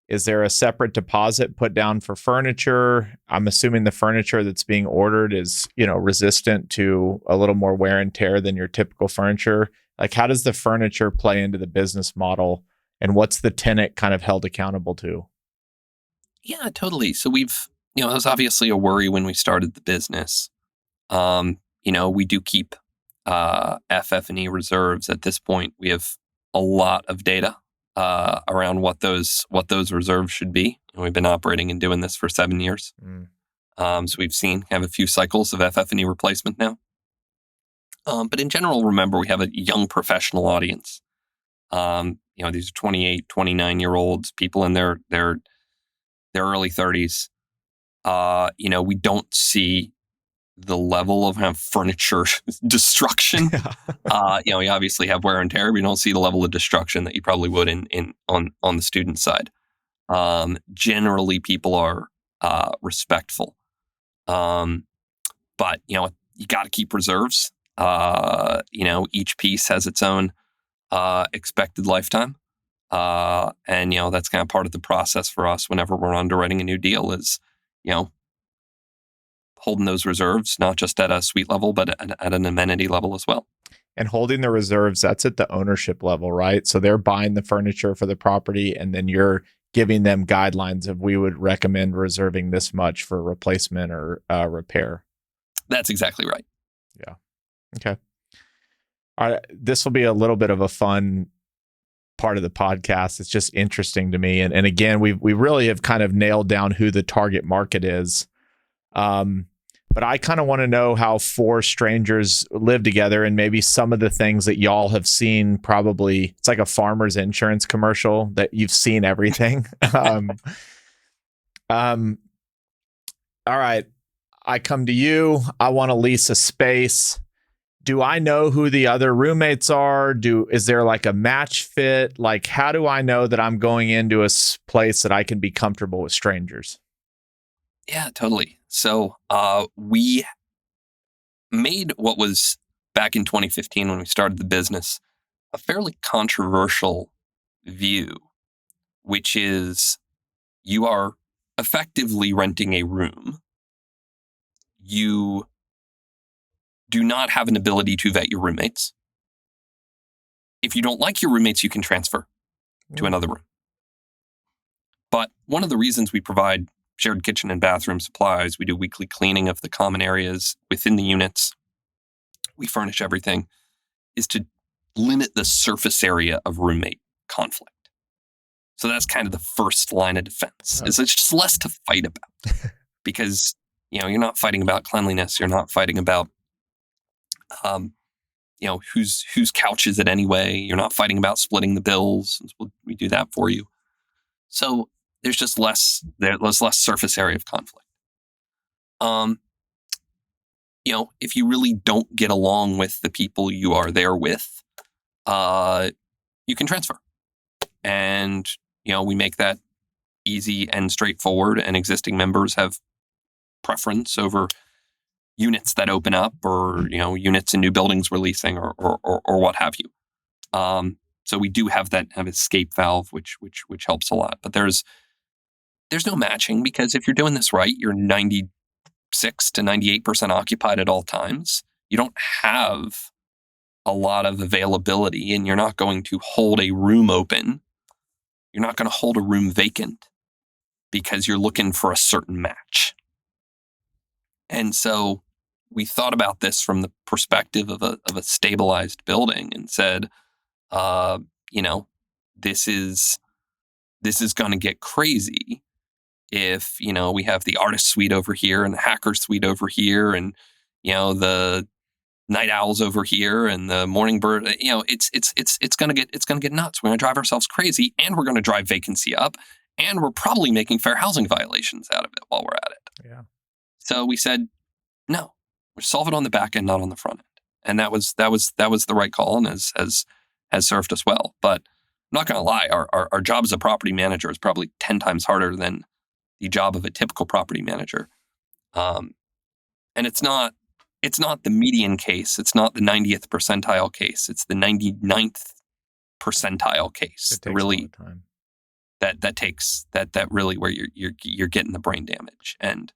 Is there a separate deposit put down for furniture? I'm assuming the furniture that's being ordered is, resistant to a little more wear and tear than your typical furniture. Like, how does the furniture play into the business model, and what's the tenant kind of held accountable to? Yeah, totally. So it was obviously a worry when we started the business. We do keep FF&E reserves. At this point, we have a lot of data around what those reserves should be. And we've been operating and doing this for 7 years. So we've seen have a few cycles of FF&E replacement now. But in general, remember, we have a young professional audience. These are 28, 29-year-olds, people in their early 30s. We don't see the level of furniture destruction. We obviously have wear and tear. We don't see the level of destruction that you probably would on the student side. Generally, people are respectful, but you got to keep reserves. Each piece has its own expected lifetime. And, that's kind of part of the process for us whenever we're underwriting a new deal is, holding those reserves, not just at a suite level, but at an amenity level as well. And holding the reserves, that's at the ownership level, right? So they're buying the furniture for the property, and then you're giving them guidelines of we would recommend reserving this much for replacement or repair. That's exactly right. Yeah. Okay. All right. This will be a little bit of a fun part of the podcast. It's just interesting to me. And again, we really have kind of nailed down who the target market is. But I kind of want to know how four strangers live together and maybe some of the things that y'all have seen. Probably it's like a farmer's insurance commercial that you've seen everything. All right. I come to you. I want to lease a space. Do I know who the other roommates are? Is there like a match fit? Like, how do I know that I'm going into a place that I can be comfortable with strangers? Yeah, totally. So we made what was back in 2015 when we started the business a fairly controversial view, which is you are effectively renting a room. You do not have an ability to vet your roommates. If you don't like your roommates, you can transfer to another room. But one of the reasons we provide shared kitchen and bathroom supplies, we do weekly cleaning of the common areas within the units, we furnish everything, is to limit the surface area of roommate conflict. So that's kind of the first line of defense. Is it's just less to fight about because you're not fighting about cleanliness, you're not fighting about whose couch is it anyway, you're not fighting about splitting the bills. We do that for you. So there's just less surface area of conflict. If you really don't get along with the people you are there with, you can transfer. And, we make that easy and straightforward, and existing members have preference over units that open up or, units in new buildings we're leasing or what have you. So we do have that escape valve, which helps a lot. But there's no matching because if you're doing this right, you're 96 to 98% occupied at all times. You don't have a lot of availability and you're not going to hold a room open. You're not going to hold a room vacant because you're looking for a certain match. And so we thought about this from the perspective of a stabilized building and said, this is going to get crazy if, we have the artist suite over here and the hacker suite over here and, the night owls over here and the morning bird, it's going to get nuts. We're going to drive ourselves crazy and we're going to drive vacancy up and we're probably making fair housing violations out of it while we're at it. Yeah. So we said, no, we're solve it on the back end, not on the front end. And that was the right call and has served us well. But I'm not going to lie, our job as a property manager is probably 10 times harder than the job of a typical property manager. And it's not the median case. It's not the 90th percentile case. It's the 99th percentile case. It takes really time. That really where you're getting the brain damage. And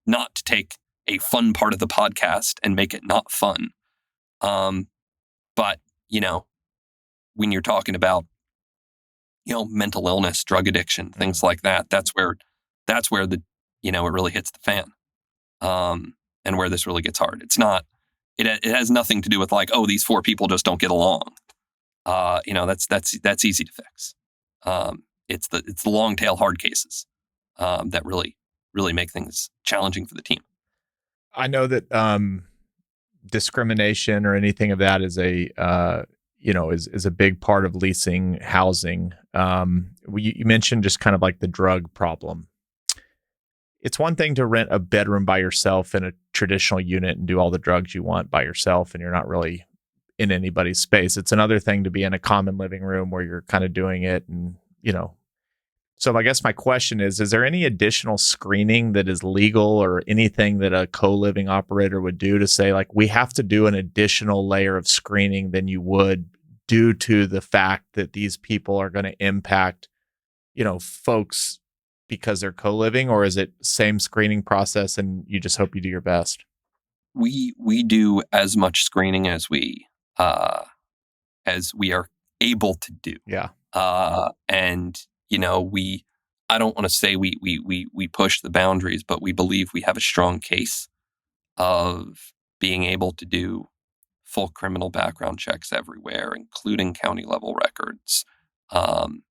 not to take a fun part of the podcast and make it not fun. But when you're talking about mental illness, drug addiction, things like that, that's where the it really hits the fan. And where this really gets hard. It's not, it has nothing to do with like, oh, these four people just don't get along. That's easy to fix. It's the long tail hard cases that really make things challenging for the team. I know that discrimination or anything of that is is a big part of leasing housing. You mentioned just kind of like the drug problem. It's one thing to rent a bedroom by yourself in a traditional unit and do all the drugs you want by yourself and you're not really in anybody's space. It's another thing to be in a common living room where you're kind of doing it and, So I guess my question is there any additional screening that is legal or anything that a co-living operator would do to say, like, we have to do an additional layer of screening than you would due to the fact that these people are going to impact, folks because they're co-living, or is it same screening process and you just hope you do your best? We do as much screening as we are able to do. Yeah. And I don't want to say we push the boundaries, but we believe we have a strong case of being able to do full criminal background checks everywhere, including county level records. You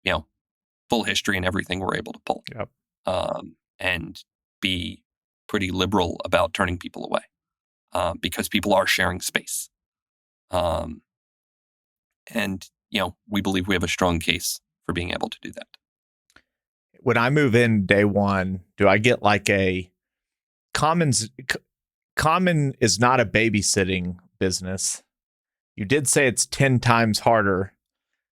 know, full history and everything we're able to pull. Yep. And be pretty liberal about turning people away because people are sharing space. And we believe we have a strong case for being able to do that. When I move in day one, do I get like a common is not a babysitting business. You did say it's 10 times harder,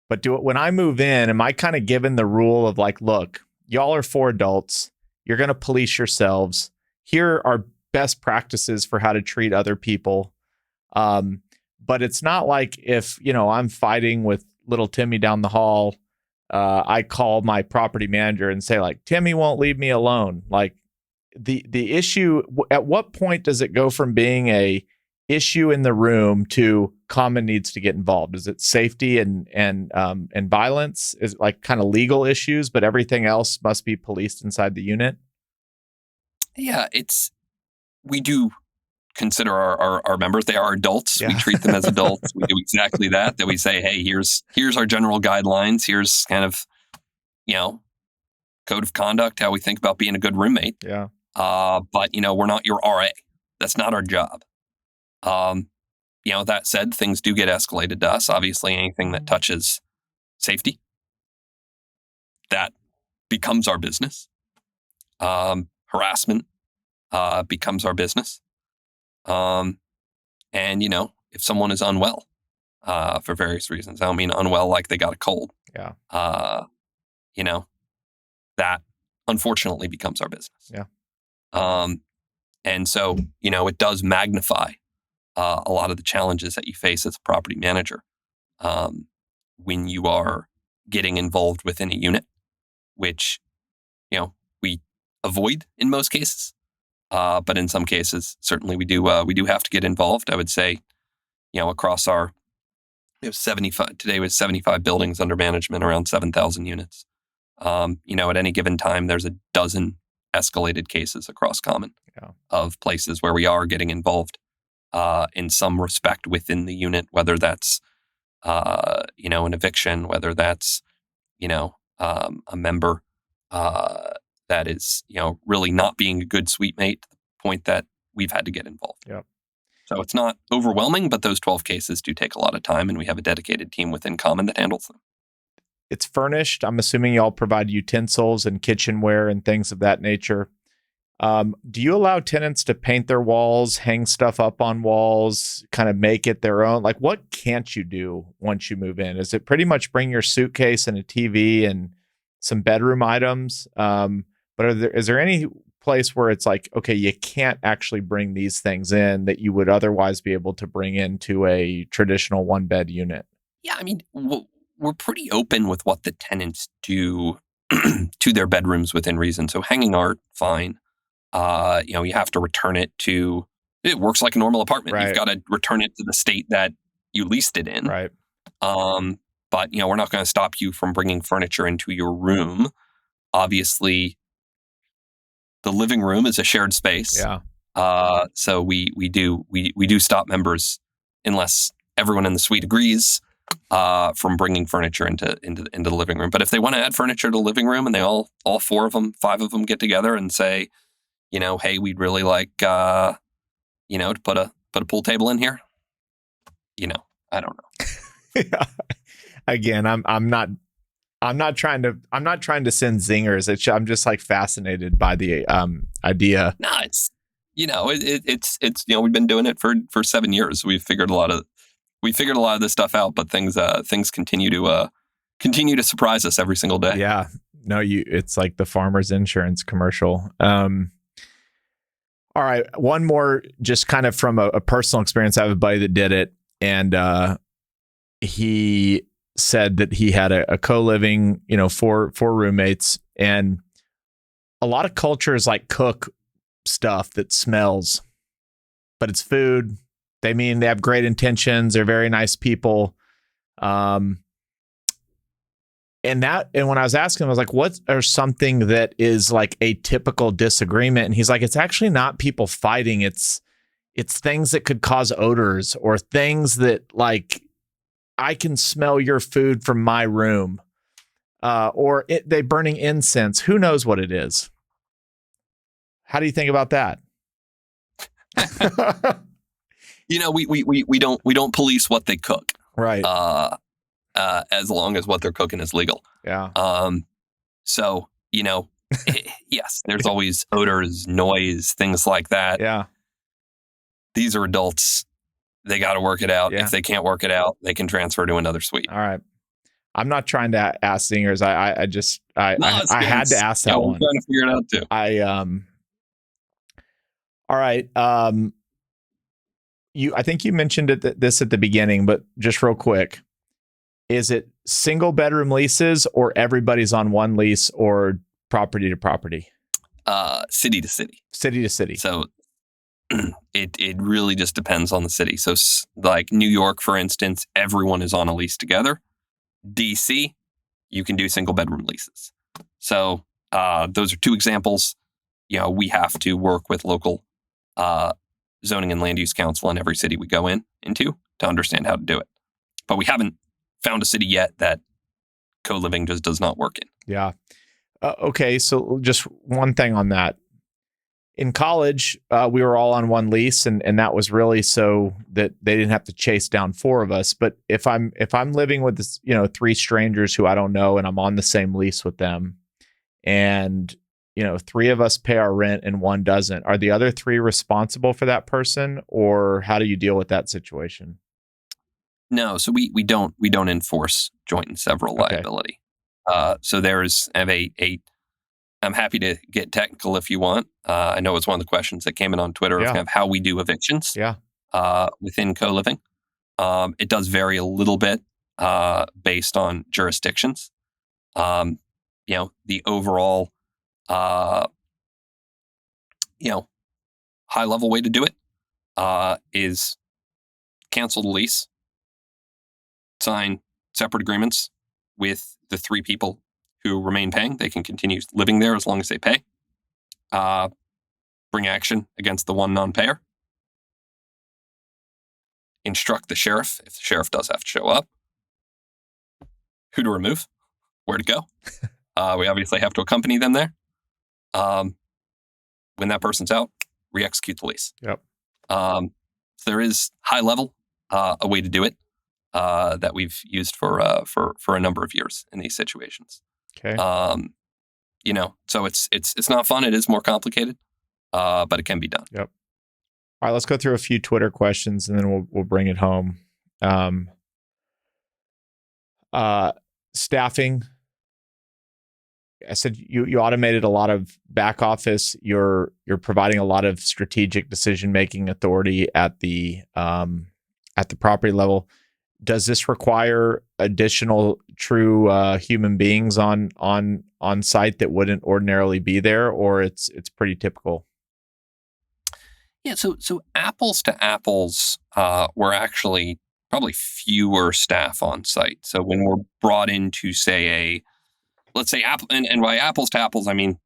but when I move in, am I kind of given the rule of like, look, y'all are 4 adults. You're going to police yourselves. Here are best practices for how to treat other people. But it's not like if, I'm fighting with little Timmy down the hall, I call my property manager and say like, Timmy won't leave me alone. Like the issue, at what point does it go from being a issue in the room to common needs to get involved? Is it safety and violence? Is it like kind of legal issues, but everything else must be policed inside the unit? Yeah, we do consider our members. They are adults. Yeah. We treat them as adults. We do exactly that we say, hey, here's our general guidelines. Here's kind of, code of conduct, how we think about being a good roommate. Yeah. But, we're not your RA. That's not our job. That said, things do get escalated to us. Obviously, anything that touches safety, that becomes our business. Harassment becomes our business. And, if someone is unwell for various reasons, I don't mean unwell like they got a cold. Yeah. That unfortunately becomes our business. Yeah. And so, it does magnify a lot of the challenges that you face as a property manager when you are getting involved within a unit, which, we avoid in most cases. But in some cases, certainly we do have to get involved. I would say, across our 75 today was 75 buildings under management, around 7,000 units. At any given time, there's a dozen escalated cases across Common of places where we are getting involved in some respect within the unit, whether that's an eviction, whether that's a member that is really not being a good suite mate to the point that we've had to get involved. Yeah. So it's not overwhelming, but those 12 cases do take a lot of time, and we have a dedicated team within Common that handles them. It's furnished. I'm assuming y'all provide utensils and kitchenware and things of that nature. Do you allow tenants to paint their walls, hang stuff up on walls, kind of make it their own? Like, what can't you do once you move in? Is it pretty much bring your suitcase and a TV and some bedroom items? But is there any place where it's like, okay, you can't actually bring these things in that you would otherwise be able to bring into a traditional 1-bed unit? Yeah, I mean, we're pretty open with what the tenants do to their bedrooms within reason. So hanging art, fine. You have to return it to, it works like a normal apartment. Right. You've got to return it to the state that you leased it in. Right. But, we're not going to stop you from bringing furniture into your room. Obviously, the living room is a shared space. Yeah. So we do stop members unless everyone in the suite agrees from bringing furniture into the living room. But if they want to add furniture to the living room and they all 4 of them, 5 of them get together and say, hey, we'd really like to put a pool table in here. I don't know. Yeah. Again, I'm not trying to send zingers. I'm just like fascinated by the idea. No, it's we've been doing it for 7 years. We figured a lot of this stuff out, but things continue to surprise us every single day. Yeah. No, it's like the Farmers Insurance commercial. All right, one more, just kind of from a personal experience. I have a buddy that did it, and he said that he had a co-living, four roommates, and a lot of cultures like cook stuff that smells, but it's food. They have great intentions. They're very nice people. And when I was asking him, I was like, what are something that is like a typical disagreement? And he's like, it's actually not people fighting. It's things that could cause odors, or things that, like, I can smell your food from my room, or they burning incense. Who knows what it is? How do you think about that? We don't police what they cook, right? As long as what they're cooking is legal. Yeah. So yes, there's always odors, noise, things like that. Yeah. These are adults. They got to work it out. Yeah. If they can't work it out, they can transfer to another suite. All right. I'm not trying to ask singers. I had to ask that one. I'm trying to figure it out too. All right. I think you mentioned this at the beginning, but just real quick, is it single bedroom leases, or everybody's on one lease, or property to property? City to city. City to city. So it really just depends on the city. So like New York, for instance, everyone is on a lease together. DC, you can do single bedroom leases. So those are two examples. We have to work with local zoning and land use council in every city we go into to understand how to do it. But we haven't found a city yet that co-living just does not work in. Yeah. Okay. So just one thing on that. In college, we were all on one lease, and that was really so that they didn't have to chase down four of us. But if I'm living with this, three strangers who I don't know, and I'm on the same lease with them, and three of us pay our rent and one doesn't, are the other three responsible for that person, or how do you deal with that situation? No, so we don't enforce joint and several liability. So there's I'm happy to get technical if you want. I know it's one of the questions that came in on Twitter of kind of how we do evictions within co-living. It does vary a little bit based on jurisdictions. The overall, high level way to do it is cancel the lease, sign separate agreements with the three people who remain paying. They can continue living there as long as they pay. Bring action against the one non-payer. Instruct the sheriff, if the sheriff does have to show up, who to remove, where to go. We obviously have to accompany them there. When that person's out, re-execute the lease. Yep. So there is high level a way to do it that we've used for a number of years in these situations. Okay. So it's not fun. It is more complicated, but it can be done. Yep. All right, let's go through a few Twitter questions, and then we'll bring it home. Staffing. I said you automated a lot of back office. You're providing a lot of strategic decision making authority at the property level. Does this require additional true human beings on site that wouldn't ordinarily be there, or it's pretty typical? Yeah, so apples to apples, we're actually probably fewer staff on site. So when we're brought into, say, let's say Apple, and by apples to apples, I mean,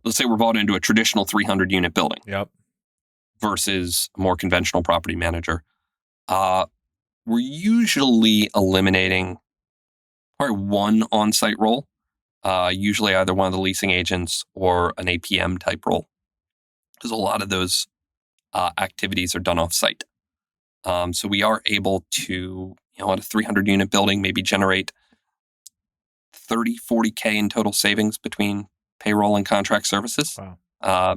let's say we're brought into a traditional 300 unit building. Yep. Versus a more conventional property manager. We're usually eliminating probably one on-site role, usually either one of the leasing agents or an APM type role, because a lot of those activities are done off-site. So we are able to, at a 300 unit building, maybe generate 30, 40K in total savings between payroll and contract services. Wow.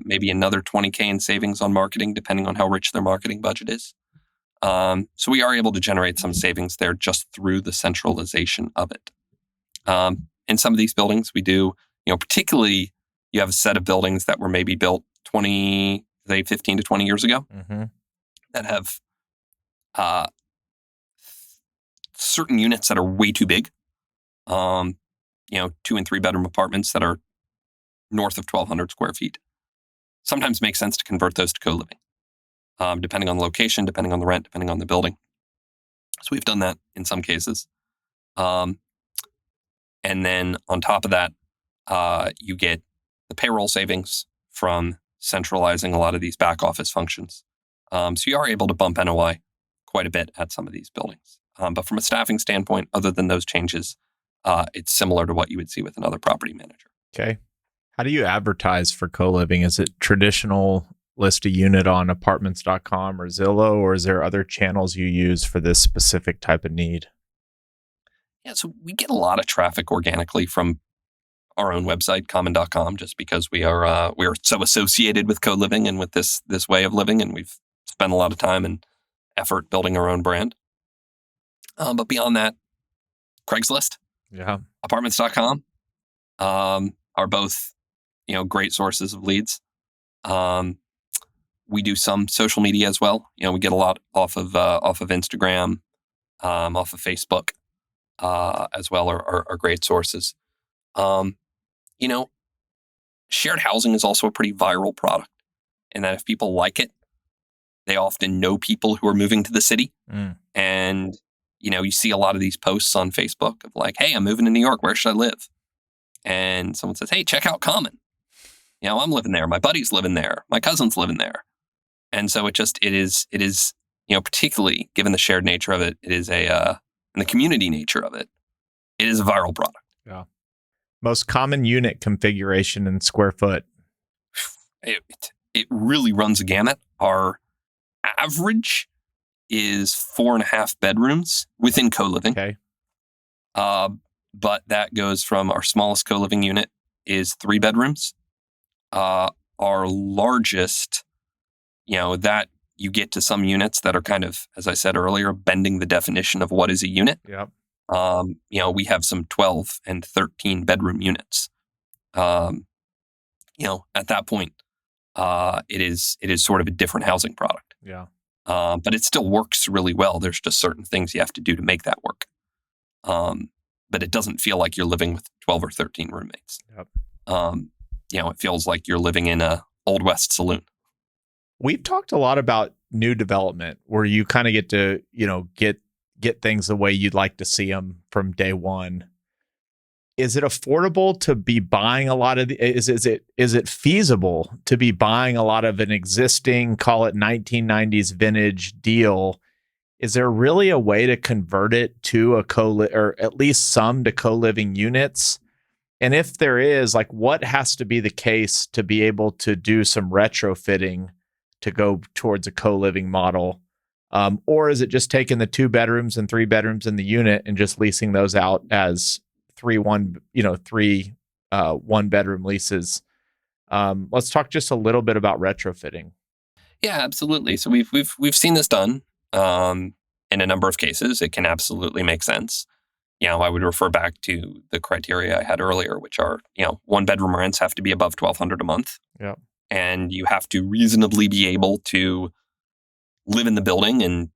Maybe another 20K in savings on marketing, depending on how rich their marketing budget is. So we are able to generate some savings there just through the centralization of it. In some of these buildings, we do, particularly you have a set of buildings that were maybe built 15 to 20 years ago that have certain units that are way too big. 2 and 3 bedroom apartments that are north of 1,200 square feet. Sometimes makes sense to convert those to co-living, depending on the location, depending on the rent, depending on the building. So we've done that in some cases. And then on top of that, you get the payroll savings from centralizing a lot of these back office functions. So you are able to bump NOI quite a bit at some of these buildings. But from a staffing standpoint, other than those changes, it's similar to what you would see with another property manager. Okay. How do you advertise for co-living? Is it traditional list a unit on apartments.com or Zillow, or is there other channels you use for this specific type of need? Yeah, so we get a lot of traffic organically from our own website, common.com, just because we are so associated with co-living and with this way of living, and we've spent a lot of time and effort building our own brand. But beyond that, Craigslist, apartments.com are both great sources of leads. We do some social media as well. We get a lot off of Instagram, off of Facebook, as well are great sources. Shared housing is also a pretty viral product, in that if people like it, they often know people who are moving to the city. And you see a lot of these posts on Facebook of like, hey, I'm moving to New York, where should I live? And someone says, hey, check out Common. I'm living there. My buddy's living there. My cousin's living there. And so it is, particularly given the shared nature of it, it is and the community nature of it, it is a viral product. Yeah. Most common unit configuration in square foot. It really runs a gamut. Our average is 4.5 bedrooms within co-living. Okay. But that goes from our smallest co-living unit is 3 bedrooms. Our largest, that you get to some units that are kind of, as I said earlier, bending the definition of what is a unit. Yep. We have some 12 and 13 bedroom units. At that point, it is sort of a different housing product. Yeah. But it still works really well. There's just certain things you have to do to make that work. But it doesn't feel like you're living with 12 or 13 roommates. Yep. It feels like you're living in a Old West saloon. We've talked a lot about new development, where you kind of get to, get things the way you'd like to see them from day one. Is it affordable to be buying a lot of is it feasible to be buying a lot of an existing, call it 1990s vintage deal? Is there really a way to convert it to a or at least some to co-living units? And if there is, like, what has to be the case to be able to do some retrofitting to go towards a co-living model? Or is it just taking the 2 bedrooms and 3 bedrooms in the unit and just leasing those out as 3 one-bedroom leases? Let's talk just a little bit about retrofitting. Yeah, absolutely. So we've seen this done in a number of cases. It can absolutely make sense. I would refer back to the criteria I had earlier, which are, 1-bedroom rents have to be above $1,200 a month. Yeah. And you have to reasonably be able to live in the building and,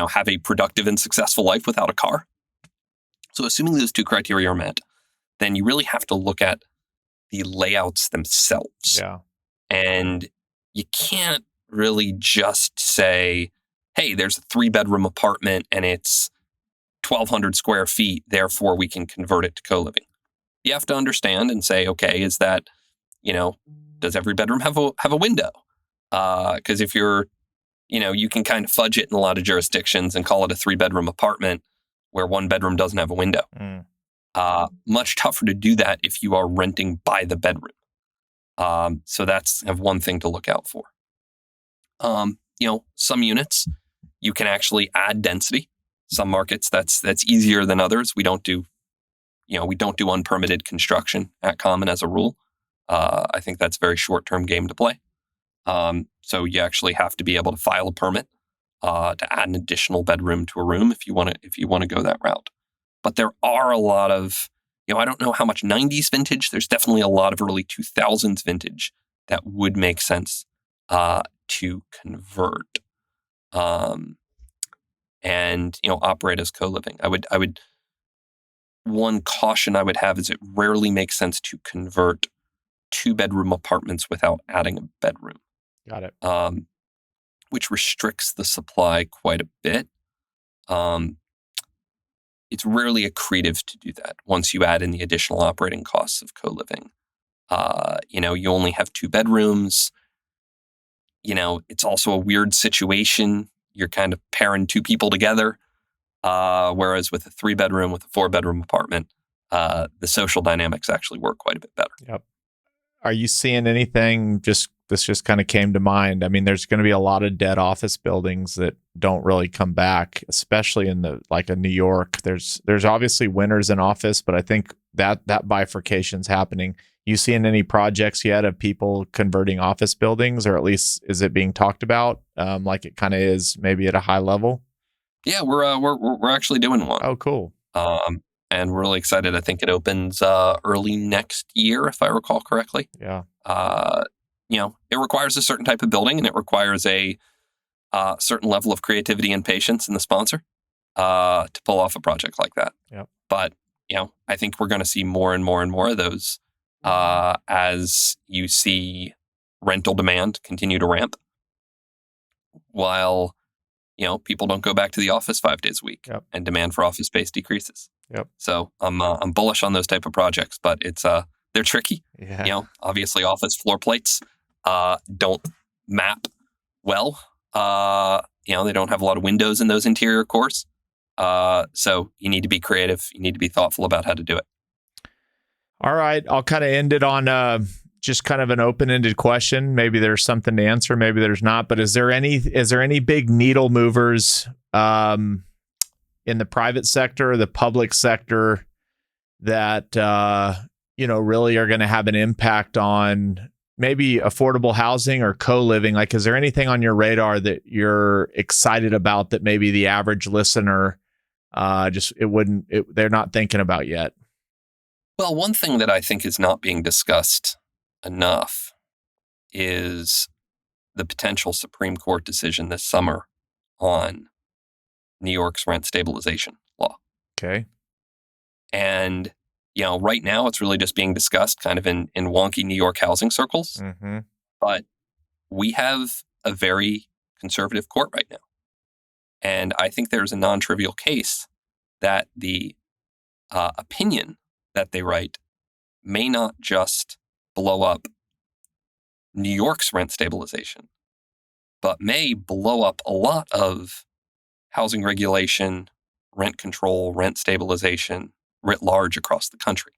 have a productive and successful life without a car. So assuming those 2 criteria are met, then you really have to look at the layouts themselves. Yeah. And you can't really just say, hey, there's a 3-bedroom apartment and it's 1,200 square feet, therefore we can convert it to co-living. You have to understand and say, okay, is that, does every bedroom have a window? Because if you're, you can kind of fudge it in a lot of jurisdictions and call it a 3-bedroom apartment where 1 bedroom doesn't have a window. Much tougher to do that if you are renting by the bedroom. So that's one thing to look out for. Some units, you can actually add density. Some markets that's easier than others. We don't do unpermitted construction at Common as a rule. I think that's a very short-term game to play. So you actually have to be able to file a permit to add an additional bedroom to a room if you want to go that route. But there are a lot of, I don't know how much 90s vintage. There's definitely a lot of early 2000s vintage that would make sense to convert. and operate as co-living. One caution I would have is it rarely makes sense to convert 2-bedroom apartments without adding a bedroom. Got it. Which restricts the supply quite a bit. It's rarely accretive to do that once you add in the additional operating costs of co-living. You only have 2 bedrooms. It's also a weird situation. You're kind of pairing 2 people together. Whereas with a 3-bedroom, with a 4-bedroom apartment, the social dynamics actually work quite a bit better. Yep. Are you seeing anything? This just kind of came to mind. I mean, there's going to be a lot of dead office buildings that don't really come back, especially in a New York. There's obviously winners in office, but I think that bifurcation's happening. You seeing any projects yet of people converting office buildings, or at least is it being talked about? Like it kind of is, maybe at a high level. Yeah, we're actually doing one. Oh, cool. And we're really excited. I think it opens early next year, if I recall correctly. Yeah. It requires a certain type of building, and it requires a certain level of creativity and patience in the sponsor to pull off a project like that. Yep. But I think we're going to see more and more and more of those as you see rental demand continue to ramp, while people don't go back to the office 5 days a week, yep. and demand for office space decreases. Yep. So I'm bullish on those type of projects, but it's they're tricky. Yeah. Obviously office floor plates don't map well. They don't have a lot of windows in those interior cores. So you need to be creative. You need to be thoughtful about how to do it. All right. I'll kind of end it on just kind of an open-ended question. Maybe there's something to answer, maybe there's not. But is there any big needle movers in the private sector or the public sector that really are going to have an impact on maybe affordable housing or co-living? Like, is there anything on your radar that you're excited about that maybe the average listener they're not thinking about yet? Well, one thing that I think is not being discussed enough is the potential Supreme Court decision this summer on New York's rent stabilization law. Okay. And, right now it's really just being discussed kind of in wonky New York housing circles. Mm-hmm. But we have a very conservative court right now. And I think there's a non-trivial case that the opinion that they write may not just blow up New York's rent stabilization, but may blow up a lot of housing regulation, rent control, rent stabilization writ large across the country.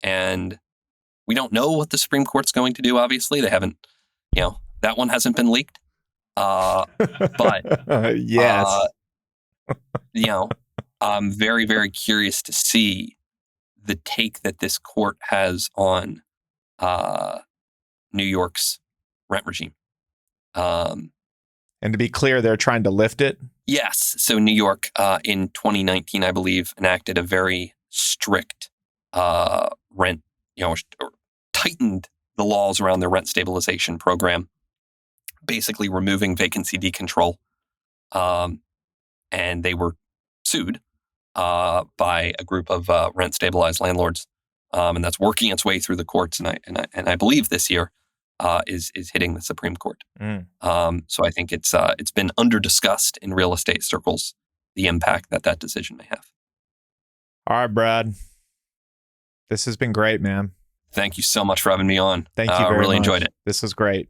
And we don't know what the Supreme Court's going to do, obviously. They haven't, that one hasn't been leaked. But yes. I'm very, very curious to see the take that this court has on New York's rent regime. And to be clear, they're trying to lift it? Yes. So New York in 2019, I believe, enacted a very strict rent, or tightened the laws around their rent stabilization program, basically removing vacancy decontrol. And they were sued by a group of rent stabilized landlords. And that's working its way through the courts. And I believe this year is hitting the Supreme Court. So I think it's been under discussed in real estate circles, the impact that decision may have. All right, Brad. This has been great, man. Thank you so much for having me on. Thank you very much. Really enjoyed it. This was great.